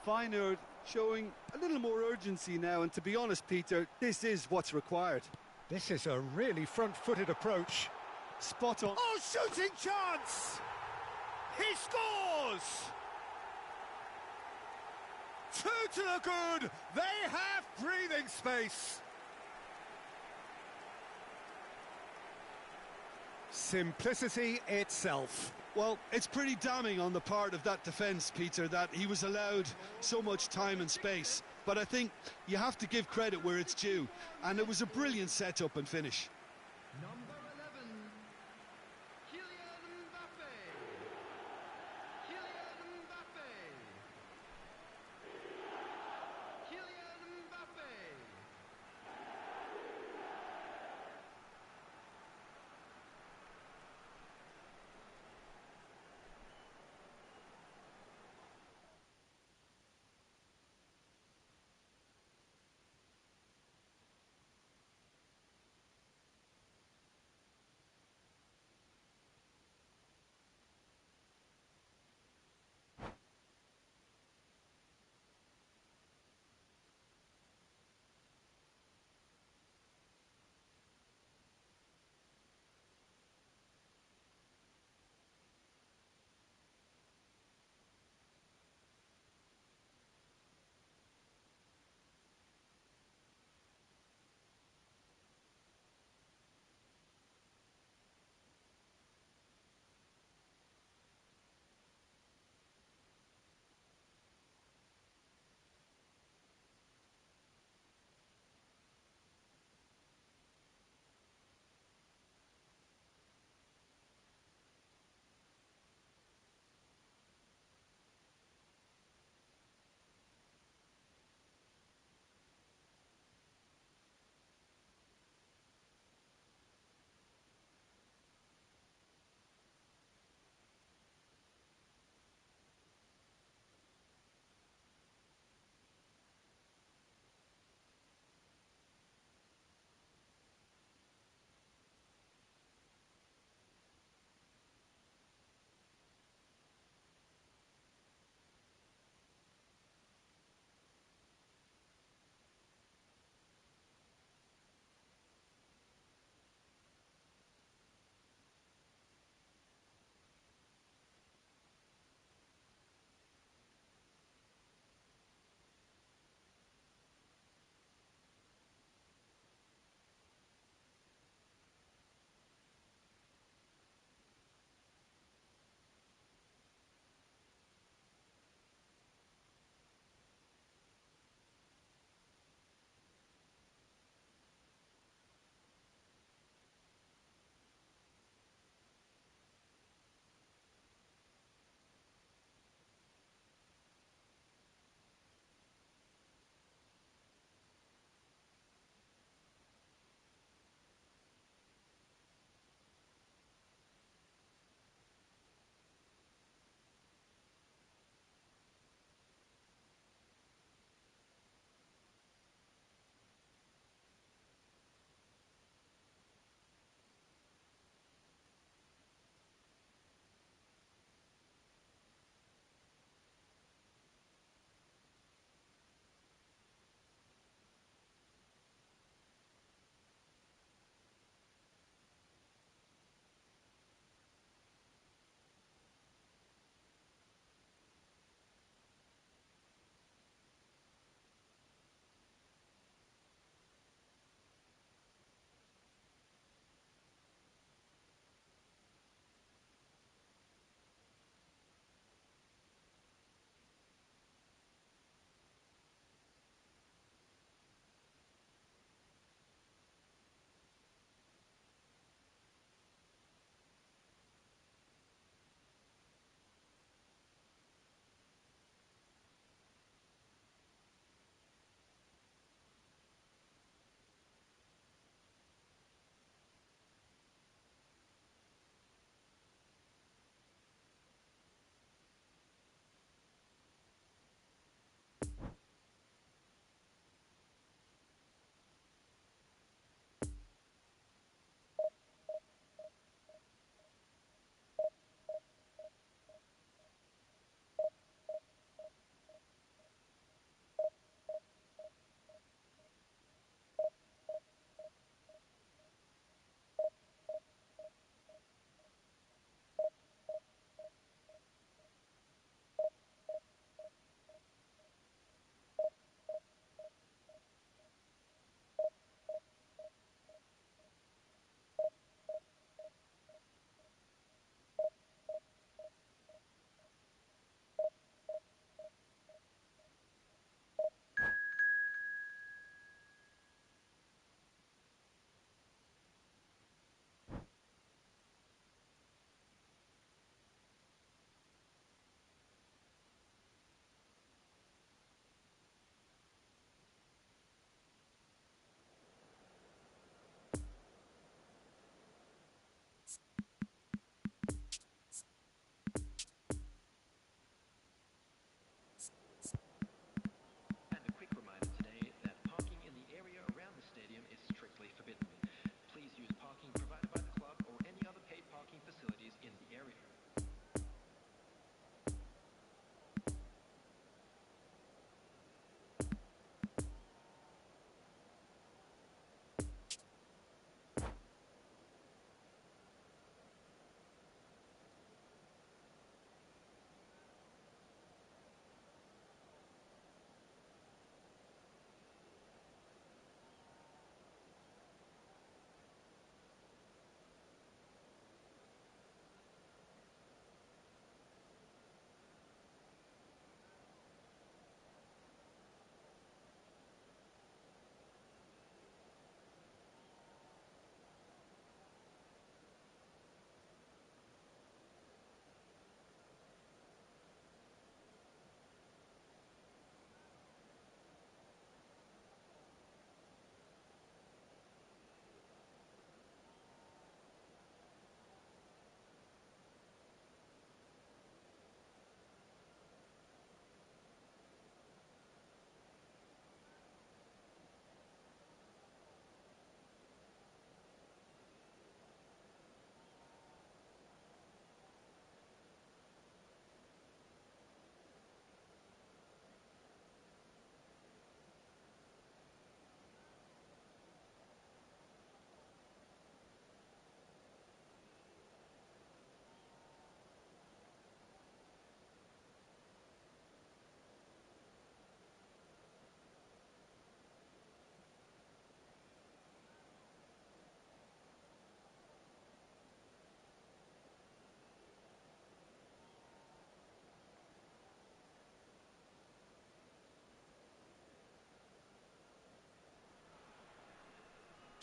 B: Feyenoord showing a little more urgency now, and to be honest, Peter, this is what's required.
A: This is a really front-footed approach.
B: Spot on.
A: Oh, shooting chance! He scores! Two to the good. They have breathing space. Simplicity itself.
B: Well, it's pretty damning on the part of that defence, Peter, that he was allowed so much time and space. But I think you have to give credit where it's due, and it was a brilliant setup and finish.
C: Number 11, Kylian Mbappe. Kylian Mbappe. Kylian Mbappe.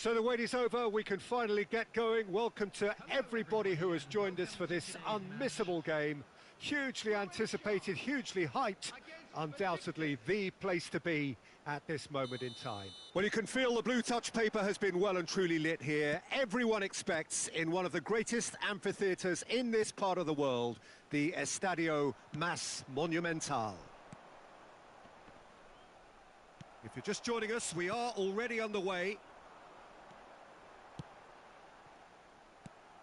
A: So the wait is over, we can finally get going. Welcome to everybody who has joined us for this unmissable game. Hugely anticipated, hugely hyped, undoubtedly the place to be at this moment in time. Well, you can feel the blue touch paper has been well and truly lit here. Everyone expects, in one of the greatest amphitheatres in this part of the world, the Estadio Mas Monumental. If you're just joining us, we are already underway.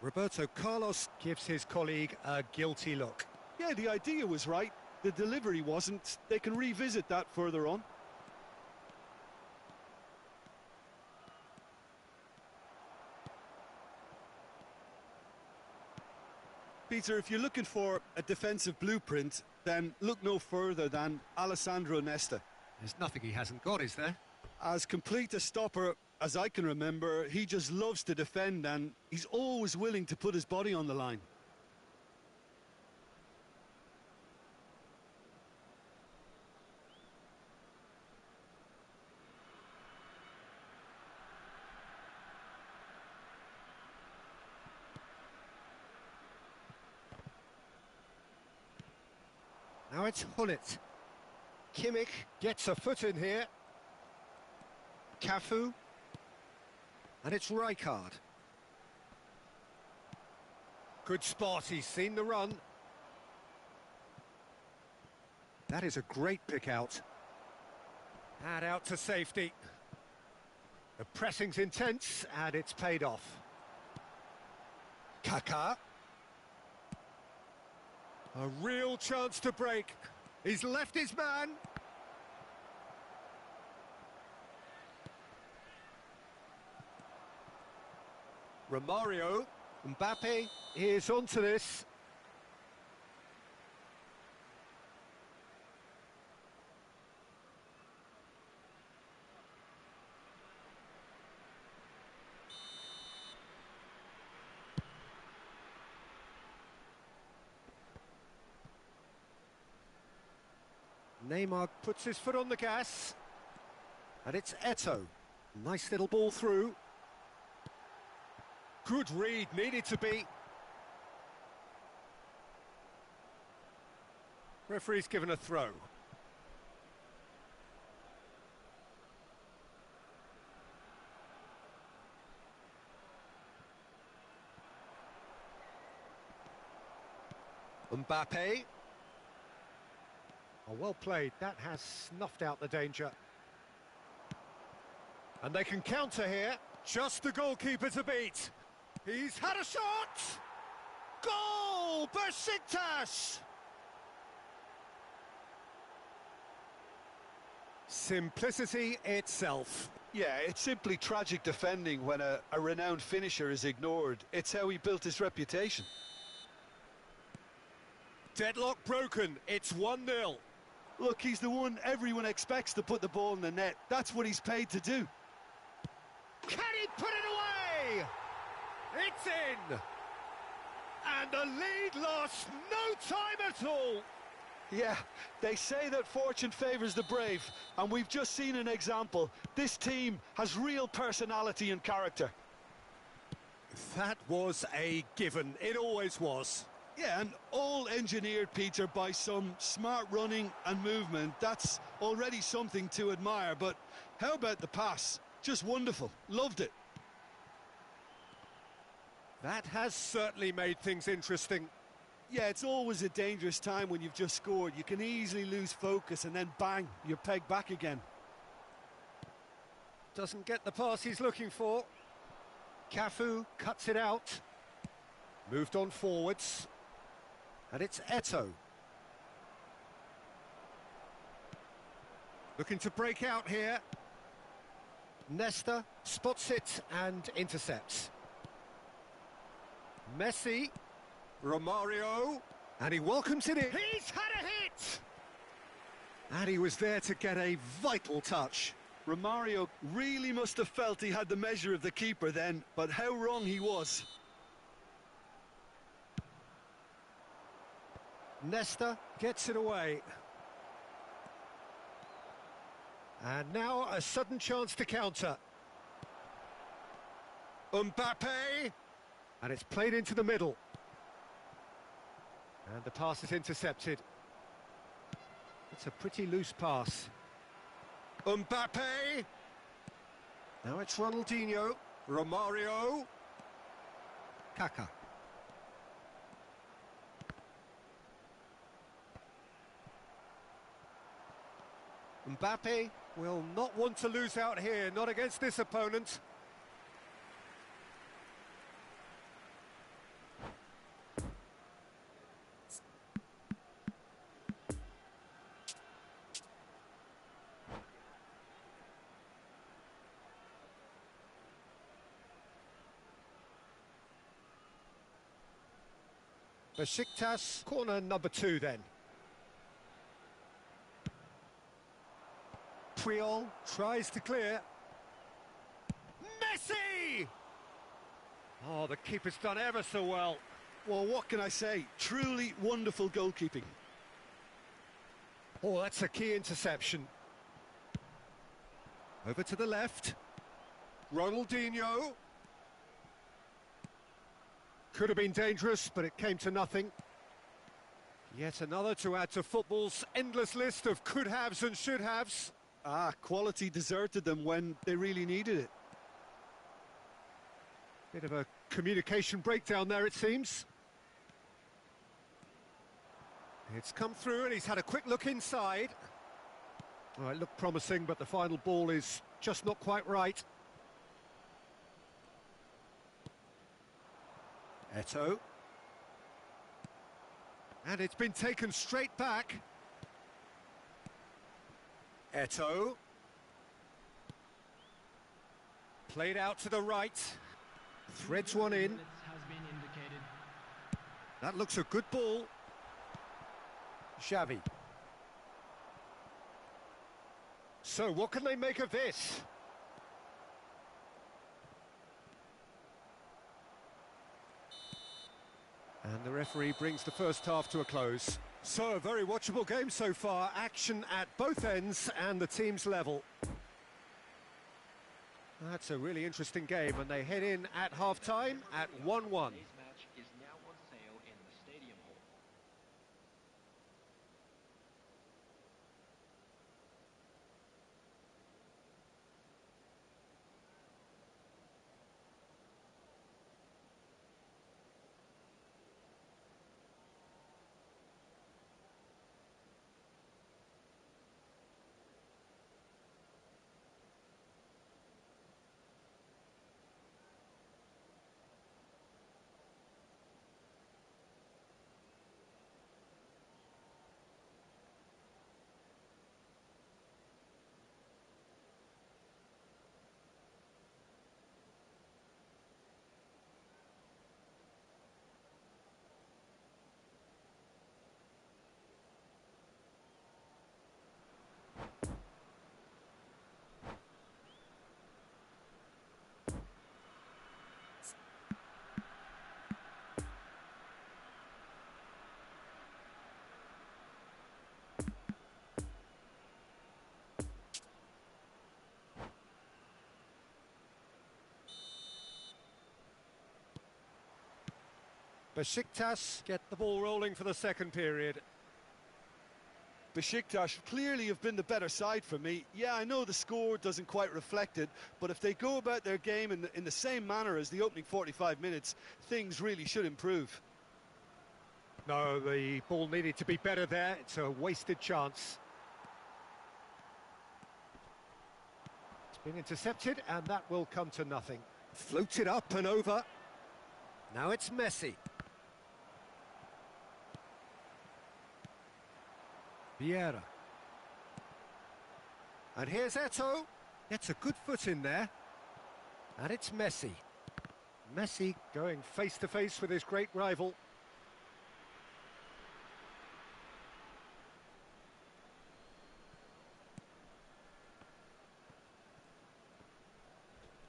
A: Roberto Carlos gives his colleague a guilty look.
B: Yeah, the idea was right. The delivery wasn't. They can revisit that further on. Peter, if you're looking for a defensive blueprint, then look no further than Alessandro Nesta.
A: There's nothing he hasn't got, is there?
B: As complete a stopper as I can remember, he just loves to defend and he's always willing to put his body on the line.
A: Now it's Hullet. Kimmich gets a foot in here. Cafu. And it's Rijkaard. Good spot, he's seen the run. That is a great pick out. And out to safety. The pressing's intense and it's paid off. Kaká. A real chance to break. He's left his man. Romario. Mbappe is onto this. Neymar puts his foot on the gas. And it's Eto'o. Nice little ball through. Good read, needed to be. Referee's given a throw. Mbappe. Oh, well played, that has snuffed out the danger. And they can counter here. Just the goalkeeper to beat. He's had a shot! Goal! Besiktas! Simplicity itself.
B: Yeah, it's simply tragic defending when a renowned finisher is ignored. It's how he built his reputation.
A: Deadlock broken, it's 1-0.
B: Look, he's the one everyone expects to put the ball in the net. That's what he's paid to do.
A: Can he put it away? It's in! And the lead lost no time at all!
B: Yeah, they say that fortune favours the brave, and we've just seen an example. This team has real personality and character.
A: That was a given, it always was.
B: Yeah, and all engineered, Peter, by some smart running and movement. That's already something to admire, but how about the pass? Just wonderful, loved it.
A: That has certainly made things interesting.
B: Yeah, it's always a dangerous time when you've just scored. You can easily lose focus and then bang, you're pegged back again.
A: Doesn't get the pass he's looking for. Cafu cuts it out. Moved on forwards. And it's Eto'o. Looking to break out here. Nesta spots it and intercepts. Messi, Romario, and he welcomes it in. He's had a hit! And he was there to get a vital touch.
B: Romario really must have felt he had the measure of the keeper then, but how wrong he was.
A: Nesta gets it away. And now a sudden chance to counter. Mbappe! And it's played into the middle. And the pass is intercepted. It's a pretty loose pass. Mbappe! Now it's Ronaldinho. Romario. Kaka. Mbappe will not want to lose out here, not against this opponent. Besiktas, corner number 2 then. Puyol tries to clear. Messi! Oh, the keeper's done ever so well.
B: Well, what can I say? Truly wonderful goalkeeping.
A: Oh, that's a key interception. Over to the left. Ronaldinho. Could have been dangerous, but it came to nothing. Yet another to add to football's endless list of could-haves and should-haves.
B: Quality deserted them when they really needed it.
A: Bit of a communication breakdown there, it seems. It's come through and he's had a quick look inside. Well, it looked promising, but the final ball is just not quite right. Eto'o. And it's been taken straight back. Eto'o. Played out to the right. Threads one in. That looks a good ball. Xavi. So what can they make of this? And the referee brings the first half to a close. So, a very watchable game so far. Action at both ends and the team's level. That's a really interesting game, and they head in at half-time at 1-1. Besiktas get the ball rolling for the second period.
B: Besiktas clearly have been the better side for me. Yeah, I know the score doesn't quite reflect it, but if they go about their game in the same manner as the opening 45 minutes, things really should improve.
A: No, the ball needed to be better there. It's a wasted chance. It's been intercepted, and that will come to nothing. Floated up and over. Now it's Messi. Vieira. And here's Eto'o. Gets a good foot in there. And it's Messi. Messi going face-to-face with his great rival.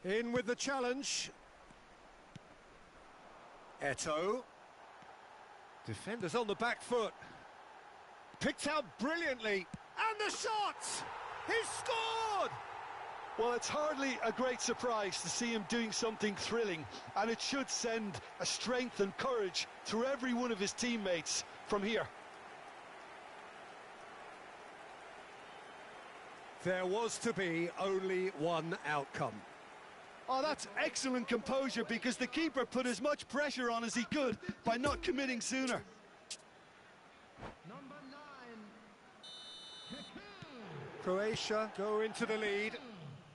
A: In with the challenge. Eto'o. Defenders on the back foot. Picked out brilliantly. And the shot! He's scored!
B: Well, it's hardly a great surprise to see him doing something thrilling, and it should send a strength and courage through every one of his teammates from here.
A: There was to be only one outcome.
B: Oh, that's excellent composure, because the keeper put as much pressure on as he could by not committing sooner.
C: Number 9.
A: Croatia go into the lead.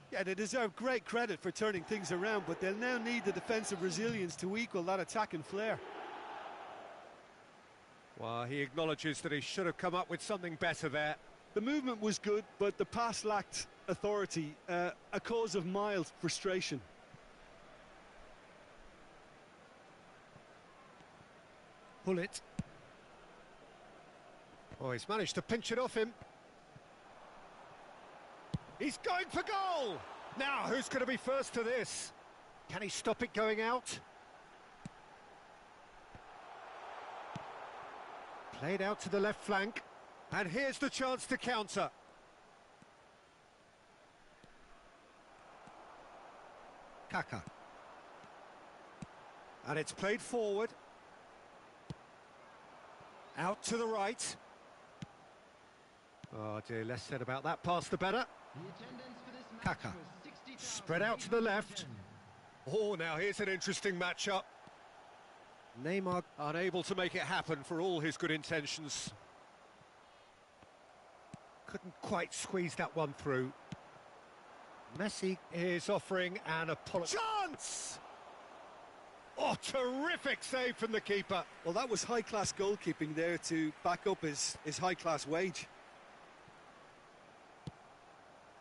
B: Yeah, they deserve great credit for turning things around, but they'll now need the defensive resilience to equal that attacking flair.
A: Well, he acknowledges that he should have come up with something better there.
B: The movement was good, but the pass lacked authority, a cause of mild frustration.
A: Pull it. Oh, he's managed to pinch it off him. He's going for goal! Now, who's going to be first to this? Can he stop it going out? Played out to the left flank. And here's the chance to counter. Kaka. And it's played forward. Out to the right. Oh dear, less said about that pass the better.
C: The attendance for this match
A: Kaka.
C: was 60,000.
A: Spread out to the left. Oh, now here's an interesting matchup. Neymar unable to make it happen for all his good intentions. Couldn't quite squeeze that one through. Messi is offering an apology. Chance! Oh, terrific save from the keeper.
B: Well, that was high-class goalkeeping there to back up his high-class wage.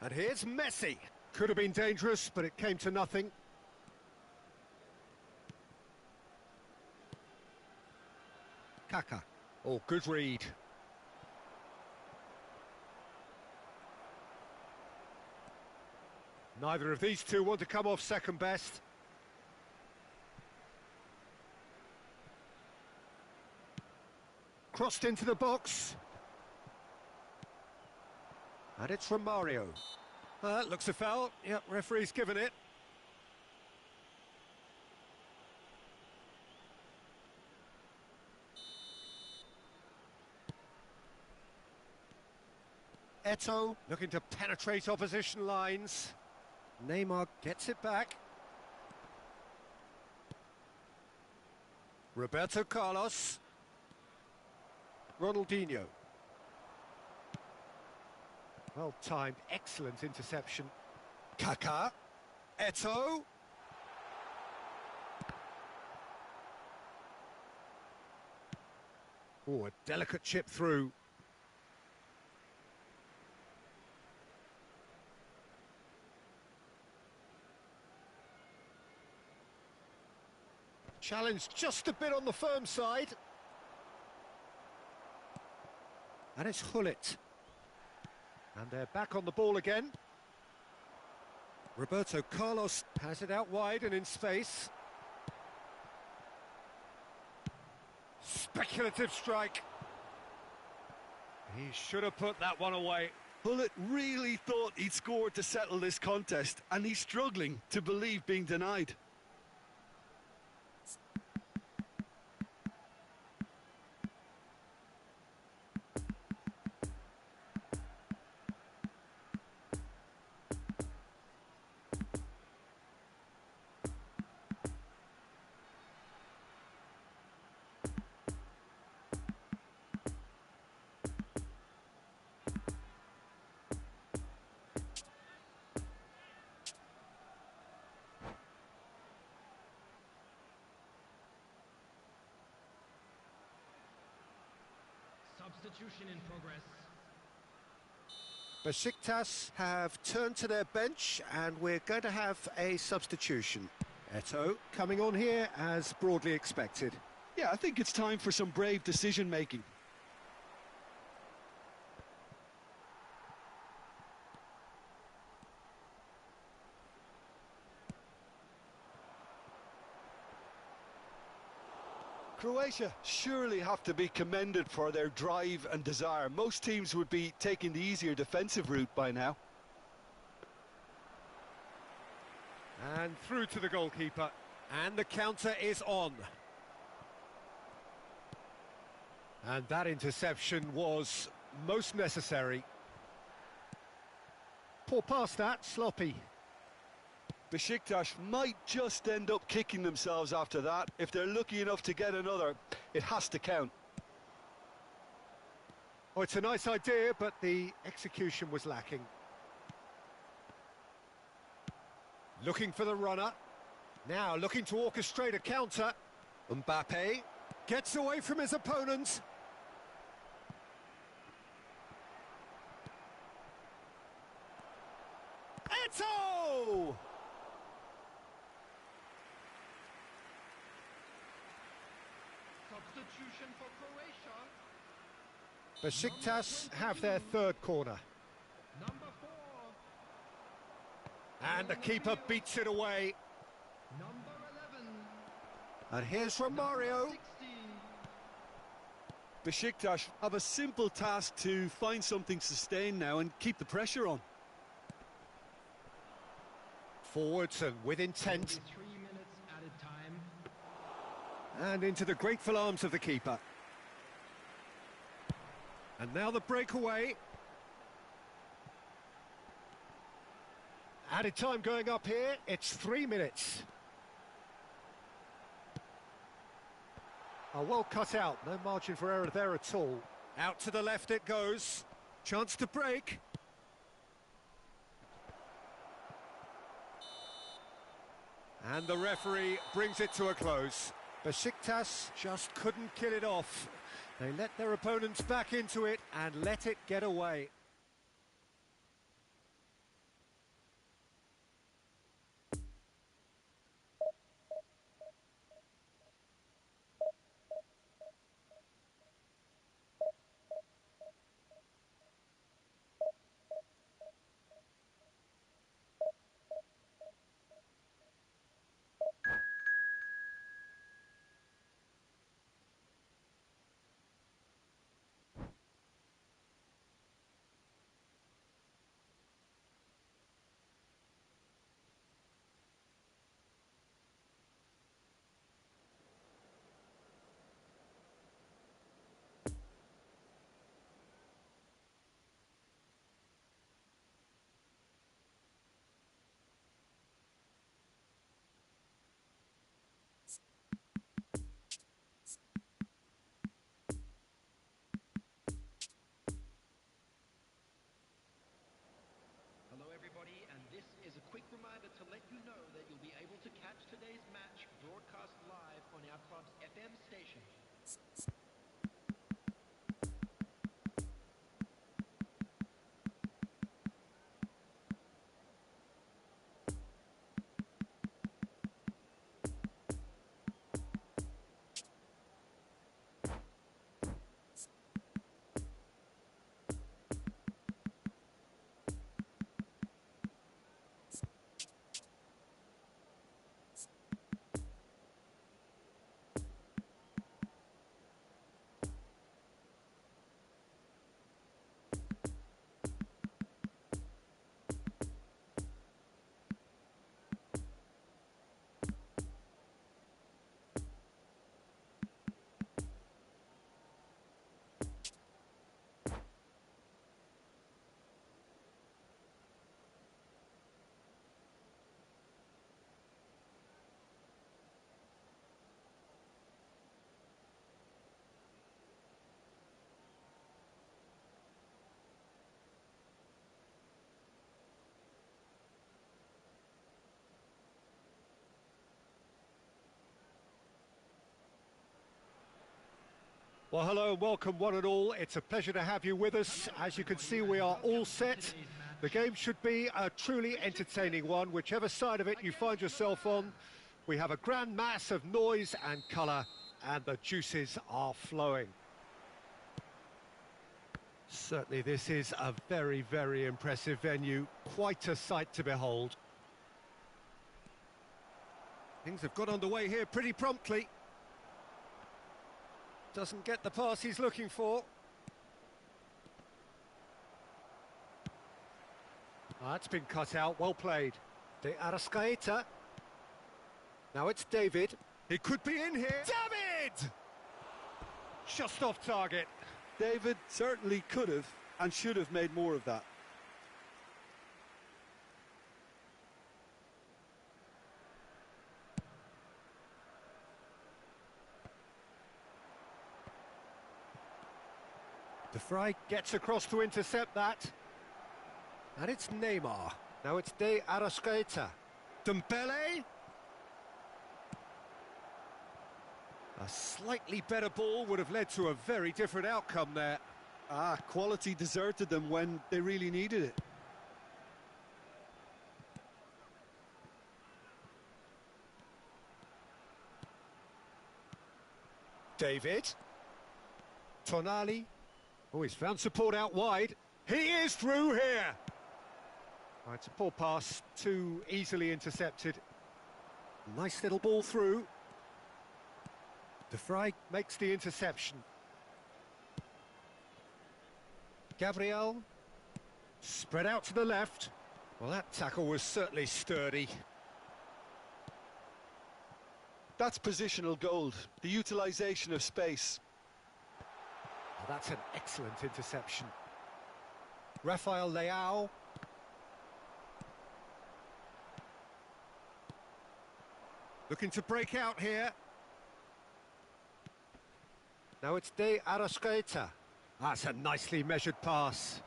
A: And here's Messi. Could have been dangerous, but it came to nothing. Kaka. Oh, good read. Neither of these two want to come off second best. Crossed into the box. And it's from Mario. Looks a foul. Yep, referee's given it. Eto'o looking to penetrate opposition lines. Neymar gets it back. Roberto Carlos. Ronaldinho. Well timed, excellent interception. Kaká. Eto'o. Oh, a delicate chip through. Challenge just a bit on the firm side. And it's Hullet. And they're back on the ball again. Roberto Carlos has it out wide and in space. Speculative strike. He should have put that one away.
B: Hullet really thought he'd scored to settle this contest, and he's struggling to believe being denied.
C: Substitution in progress.
A: Besiktas have turned to their bench and we're going to have a substitution. Eto'o coming on here as broadly expected.
B: Yeah, I think it's time for some brave decision-making. Croatia surely have to be commended for their drive and desire. Most teams would be taking the easier defensive route by now.
A: And through to the goalkeeper. And the counter is on. And that interception was most necessary. Poor pass that, sloppy.
B: Besiktas might just end up kicking themselves after that. If they're lucky enough to get another, it has to count.
A: Oh, it's a nice idea, but the execution was lacking. Looking for the runner. Now looking to orchestrate a counter. Mbappe gets away from his opponent. Eto!
C: Substitution for Croatia.
A: Besiktas have their third corner.
C: Number 4.
A: And the keeper beats it away.
C: Number 11.
A: And here's Romario.
C: 16.
B: Besiktas have a simple task to find something sustained now and keep the pressure on.
A: Forwards and with intent.
C: 3 minutes added time.
A: And into the grateful arms of the keeper. And now the breakaway. Added time going up here, it's 3 minutes. Oh, well cut out, no margin for error there at all. Out to the left it goes. Chance to break. And the referee brings it to a close. Besiktas just couldn't kill it off. They let their opponents back into it and let it get away.
C: Hello everybody, and this is a quick reminder to let you know that you'll be able to catch today's match broadcast live on our club's FM station.
A: Well, hello and welcome one and all. It's a pleasure to have you with us. As you can see, we are all set. The game should be a truly entertaining one, whichever side of it you find yourself on. We have a grand mass of noise and colour, and the juices are flowing. Certainly this is a very, very impressive venue. Quite a sight to behold. Things have got underway here pretty promptly. Doesn't get the pass he's looking for. That's been cut out, well played. De Arrascaeta. Now it's David. He could be in here. David! Just off target.
B: David certainly could have and should have made more of that.
A: De Vrij gets across to intercept that. And it's Neymar. Now it's De Arrascaeta. Dembele. A slightly better ball would have led to a very different outcome there.
B: Quality deserted them when they really needed it.
A: David. Tonali. Oh, he's found support out wide. He is through here. Oh, it's a poor pass, too easily intercepted. Nice little ball through. De Vrij makes the interception. Gabriel. Spread out to the left. Well, that tackle was certainly sturdy.
B: That's positional gold, the utilisation of space.
A: Oh, that's an excellent interception. Rafael Leao. Looking to break out here. Now it's De Arrascaeta. That's a nicely measured pass.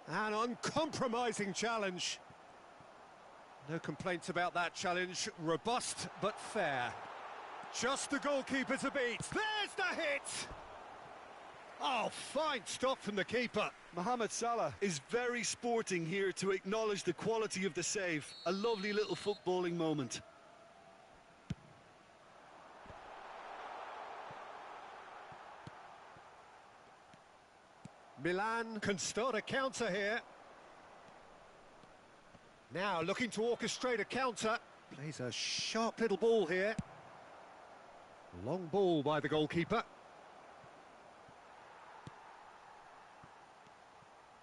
A: An uncompromising challenge. No complaints about that challenge. Robust but fair. Just the goalkeeper to beat. There's the hit! Oh, fine stop from the keeper.
B: Mohamed Salah is very sporting here to acknowledge the quality of the save. A lovely little footballing moment.
A: Milan can start a counter here. Now looking to orchestrate a counter. Plays a sharp little ball here. Long ball by the goalkeeper.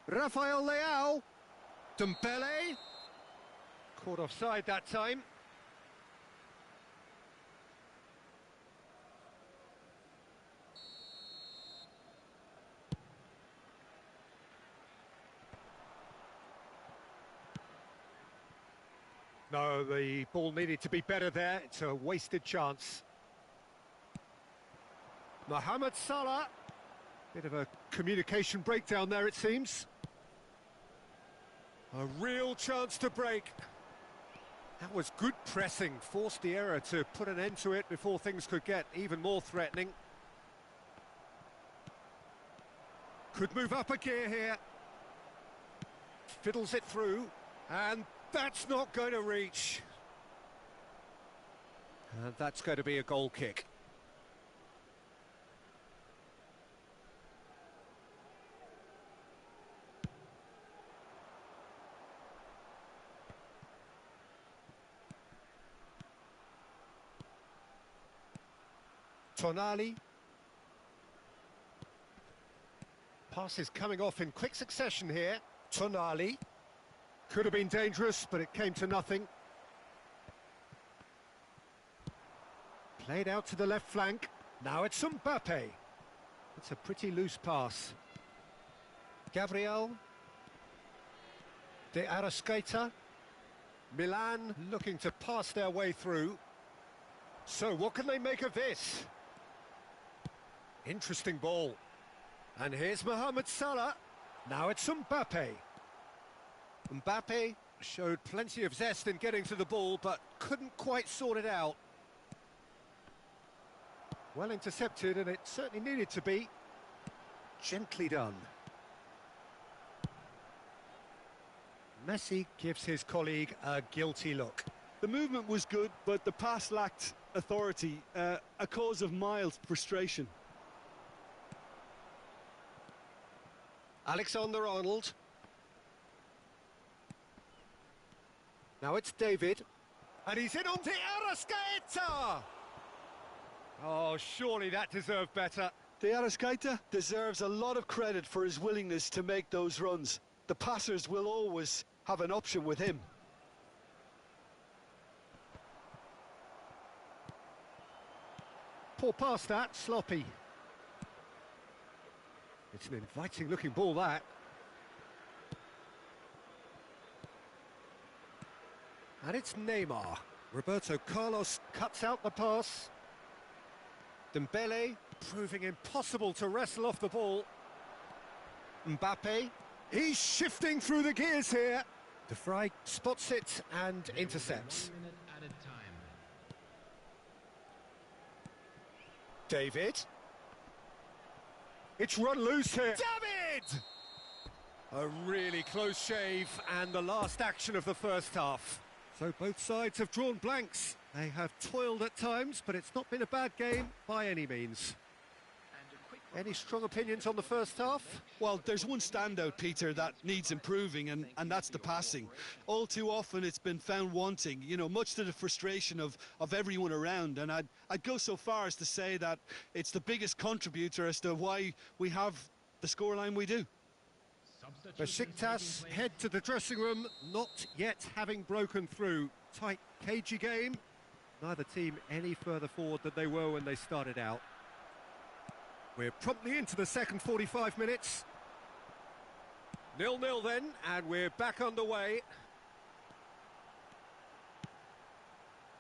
A: Rafael Leao. Dembele. Caught offside that time. No, the ball needed to be better there. It's a wasted chance. Mohamed Salah. Bit of a communication breakdown there, it seems. A real chance to break. That was good pressing. Forced the error to put an end to it before things could get even more threatening. Could move up a gear here. Fiddles it through. And that's not going to reach. And that's going to be a goal kick. Tonali. Passes coming off in quick succession here. Tonali. Could have been dangerous, but it came to nothing. Played out to the left flank. Now it's Mbappe. It's a pretty loose pass. Gabriel. De Arrascaeta. Milan looking to pass their way through. So what can they make of this? Interesting ball. And here's Mohamed Salah. Now it's Mbappe. Mbappe showed plenty of zest in getting to the ball, but couldn't quite sort it out. Well intercepted, and it certainly needed to be. Gently done. Messi gives his colleague a guilty look.
B: The movement was good, but the pass lacked authority, a cause of mild frustration.
A: Alexander-Arnold. Now it's David. And he's in on the Arrascaeta! Oh, surely that deserved better.
B: De Arrascaeta deserves a lot of credit for his willingness to make those runs. The passers will always have an option with him.
A: Poor pass that, sloppy. It's an inviting looking ball, that. And it's Neymar. Roberto Carlos cuts out the pass. Dembele proving impossible to wrestle off the ball. Mbappe, he's shifting through the gears here. De Vrij spots it and intercepts.
C: 1 minute added time.
A: David. It's run loose here. David! A really close shave and the last action of the first half. So both sides have drawn blanks. They have toiled at times, but it's not been a bad game by any means.
C: And a quick
A: Any strong opinions on the first half?
B: Well, there's one standout, Peter, that needs improving, and that's the passing. All too often it's been found wanting, you know, much to the frustration of everyone around. And I'd go so far as to say that it's the biggest contributor as to why we have the scoreline we do.
A: Besiktas head to the dressing room, not yet having broken through. Tight, cagey game. Neither team any further forward than they were when they started out. We're promptly into the second 45 minutes. 0-0 then, and we're back underway.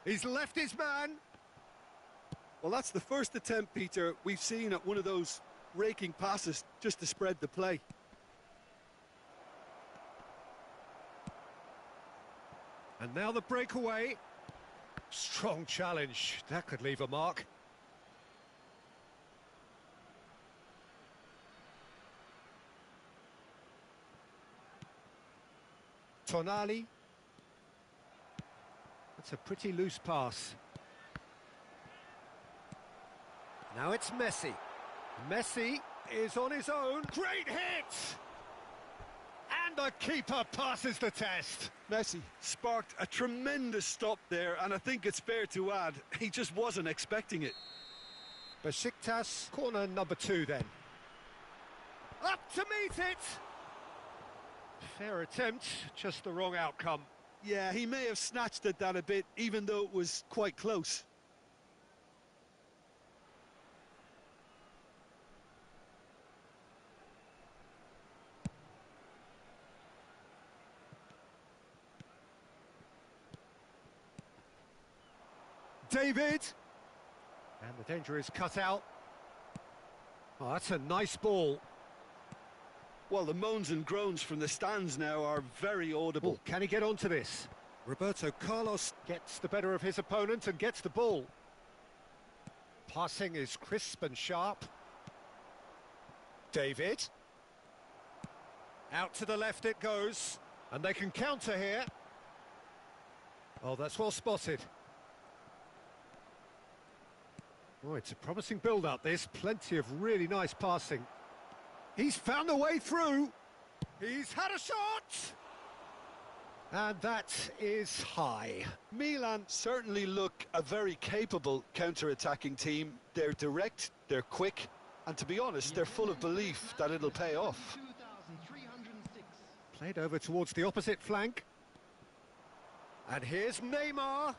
A: He's left his man.
B: Well, that's the first attempt, Peter, we've seen at one of those raking passes just to spread the play.
A: And now the breakaway. Strong challenge. That could leave a mark. Tonali. That's a pretty loose pass. Now it's Messi. Messi is on his own. Great hit! And the keeper passes the test.
B: Messi sparked a tremendous stop there, and I think it's fair to add, he just wasn't expecting it.
A: Besiktas, corner number 2 then. Up to meet it! Fair attempt, just the wrong outcome.
B: Yeah, he may have snatched at that a bit, even though it was quite close.
A: David! And the danger is cut out. Oh, that's a nice ball.
B: Well, the moans and groans from the stands now are very audible.
A: Oh, can he get onto this? Roberto Carlos gets the better of his opponent and gets the ball. Passing is crisp and sharp. David. Out to the left it goes. And they can counter here. Oh, that's well spotted. Oh, it's a promising build-up, this. Plenty of really nice passing. He's found a way through. He's had a shot! And that is high.
B: Milan certainly look a very capable counter-attacking team. They're direct, they're quick, and to be honest, they're full of belief that it'll pay off.
C: 2,306.
A: Played over towards the opposite flank. And here's Neymar.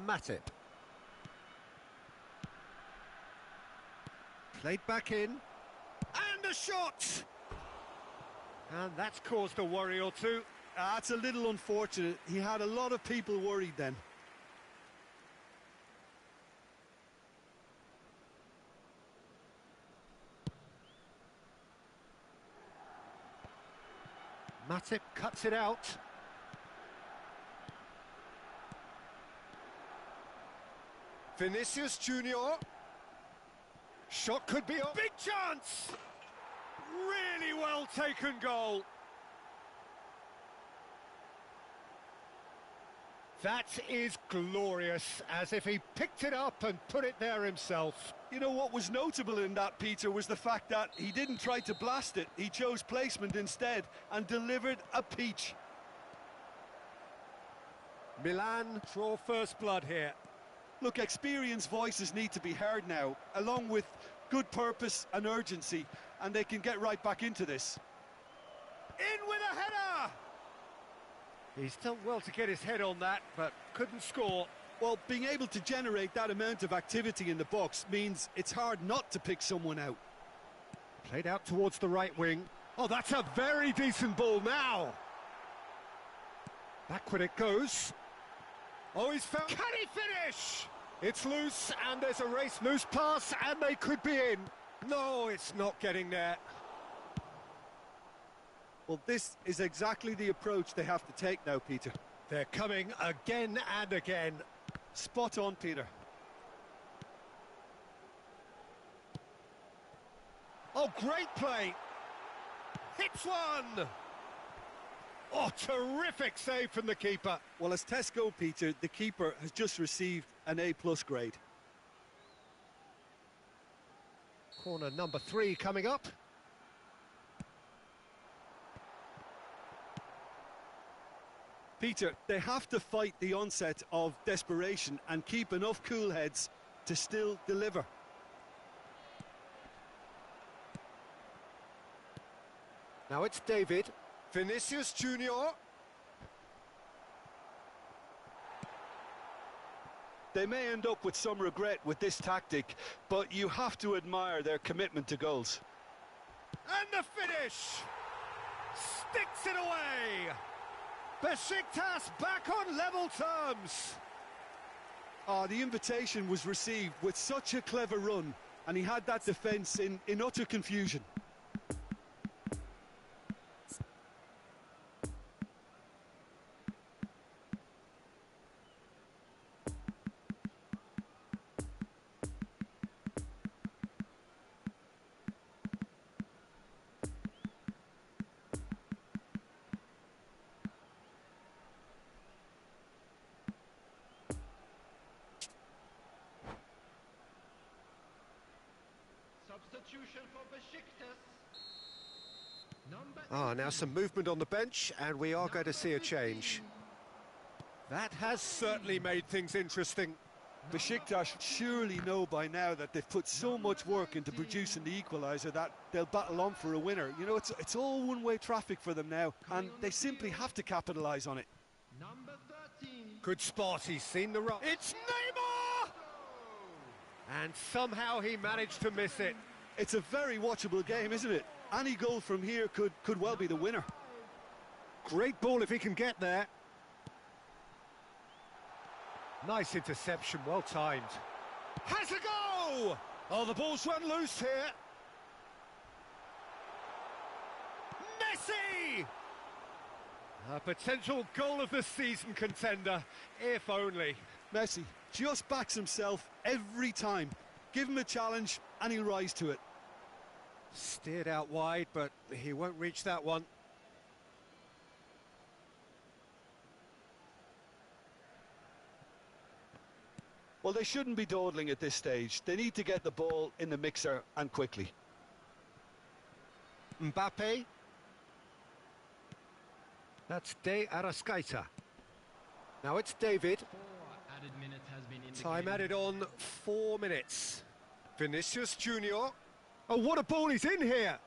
A: Matip. Played back in. And a shot! And that's caused a worry or two.
B: That's a little unfortunate. He had a lot of people worried then.
A: Matip cuts it out. Vinicius Junior. Shot could be a big chance! Really well taken goal. That is glorious, as if he picked it up and put it there himself.
B: You know what was notable in that, Peter, was the fact that he didn't try to blast it. He chose placement instead and delivered a peach.
A: Milan draw first blood here.
B: Look, experienced voices need to be heard now, along with good purpose and urgency, and they can get right back into this.
A: In with a header! He's done well to get his head on that, but couldn't score.
B: Well, being able to generate that amount of activity in the box means it's hard not to pick someone out.
A: Played out towards the right wing. Oh, that's a very decent ball now. Backward it goes. Oh, he's found... Can he finish? It's loose, and there's a race. Loose pass, and they could be in. No, it's not getting there.
B: Well, this is exactly the approach they have to take now, Peter.
A: They're coming again and again.
B: Spot on, Peter.
A: Oh, great play. Hits one. Oh, terrific save from the keeper.
B: Well, as tests go, Peter, the keeper has just received an A+ grade.
A: Corner number 3 coming up.
B: Peter, they have to fight the onset of desperation and keep enough cool heads to still deliver.
A: Now it's David. Vinicius Junior.
B: They may end up with some regret with this tactic, but you have to admire their commitment to goals.
A: And the finish! Sticks it away! Besiktas back on level terms!
B: The invitation was received with such a clever run, and he had that defence in utter confusion.
C: Substitution for Besiktas.
A: Now some movement on the bench, and we are going to see a change. That has certainly made things interesting.
B: Besiktas surely know by now that they've put so much work into producing the equaliser that they'll battle on for a winner. You know, it's all one-way traffic for them now, and they simply have to capitalise on it.
C: Number 13.
A: Good spot, he's seen the run. It's Neymar! And somehow he managed to miss it.
B: It's a very watchable game, isn't it? Any goal from here could well be the winner.
A: Great ball if he can get there. Nice interception, well timed. Has a go! Oh, the ball's run loose here. Messi! A potential goal of the season contender, if only.
B: Messi just backs himself every time. Give him a challenge and he'll rise to it.
A: Steered out wide, but he won't reach that one.
B: Well, they shouldn't be dawdling at this stage. They need to get the ball in the mixer and quickly.
A: Mbappe. That's De Arrascaeta. Now it's David.
C: 4 added minutes has been indicated.
A: Time added on 4 minutes. Vinicius Junior. Oh, what a ball he's in here!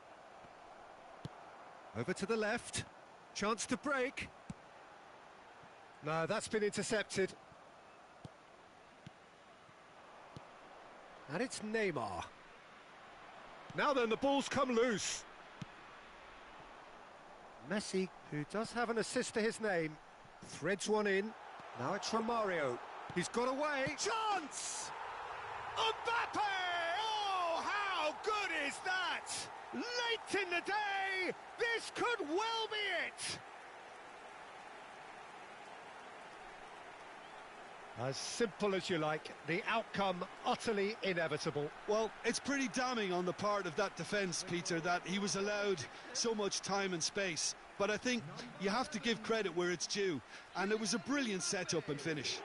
A: Over to the left. Chance to break. No, that's been intercepted. And it's Neymar. Now then, the ball's come loose. Messi, who does have an assist to his name, threads one in. Now it's Romario. He's got away. Chance! Mbappe! Oh, how good is that? Late in the day, this could well be it. As simple as you like, the outcome utterly inevitable.
B: Well, it's pretty damning on the part of that defence, Peter, that he was allowed so much time and space. But I think you have to give credit where it's due, and it was a brilliant setup and finish.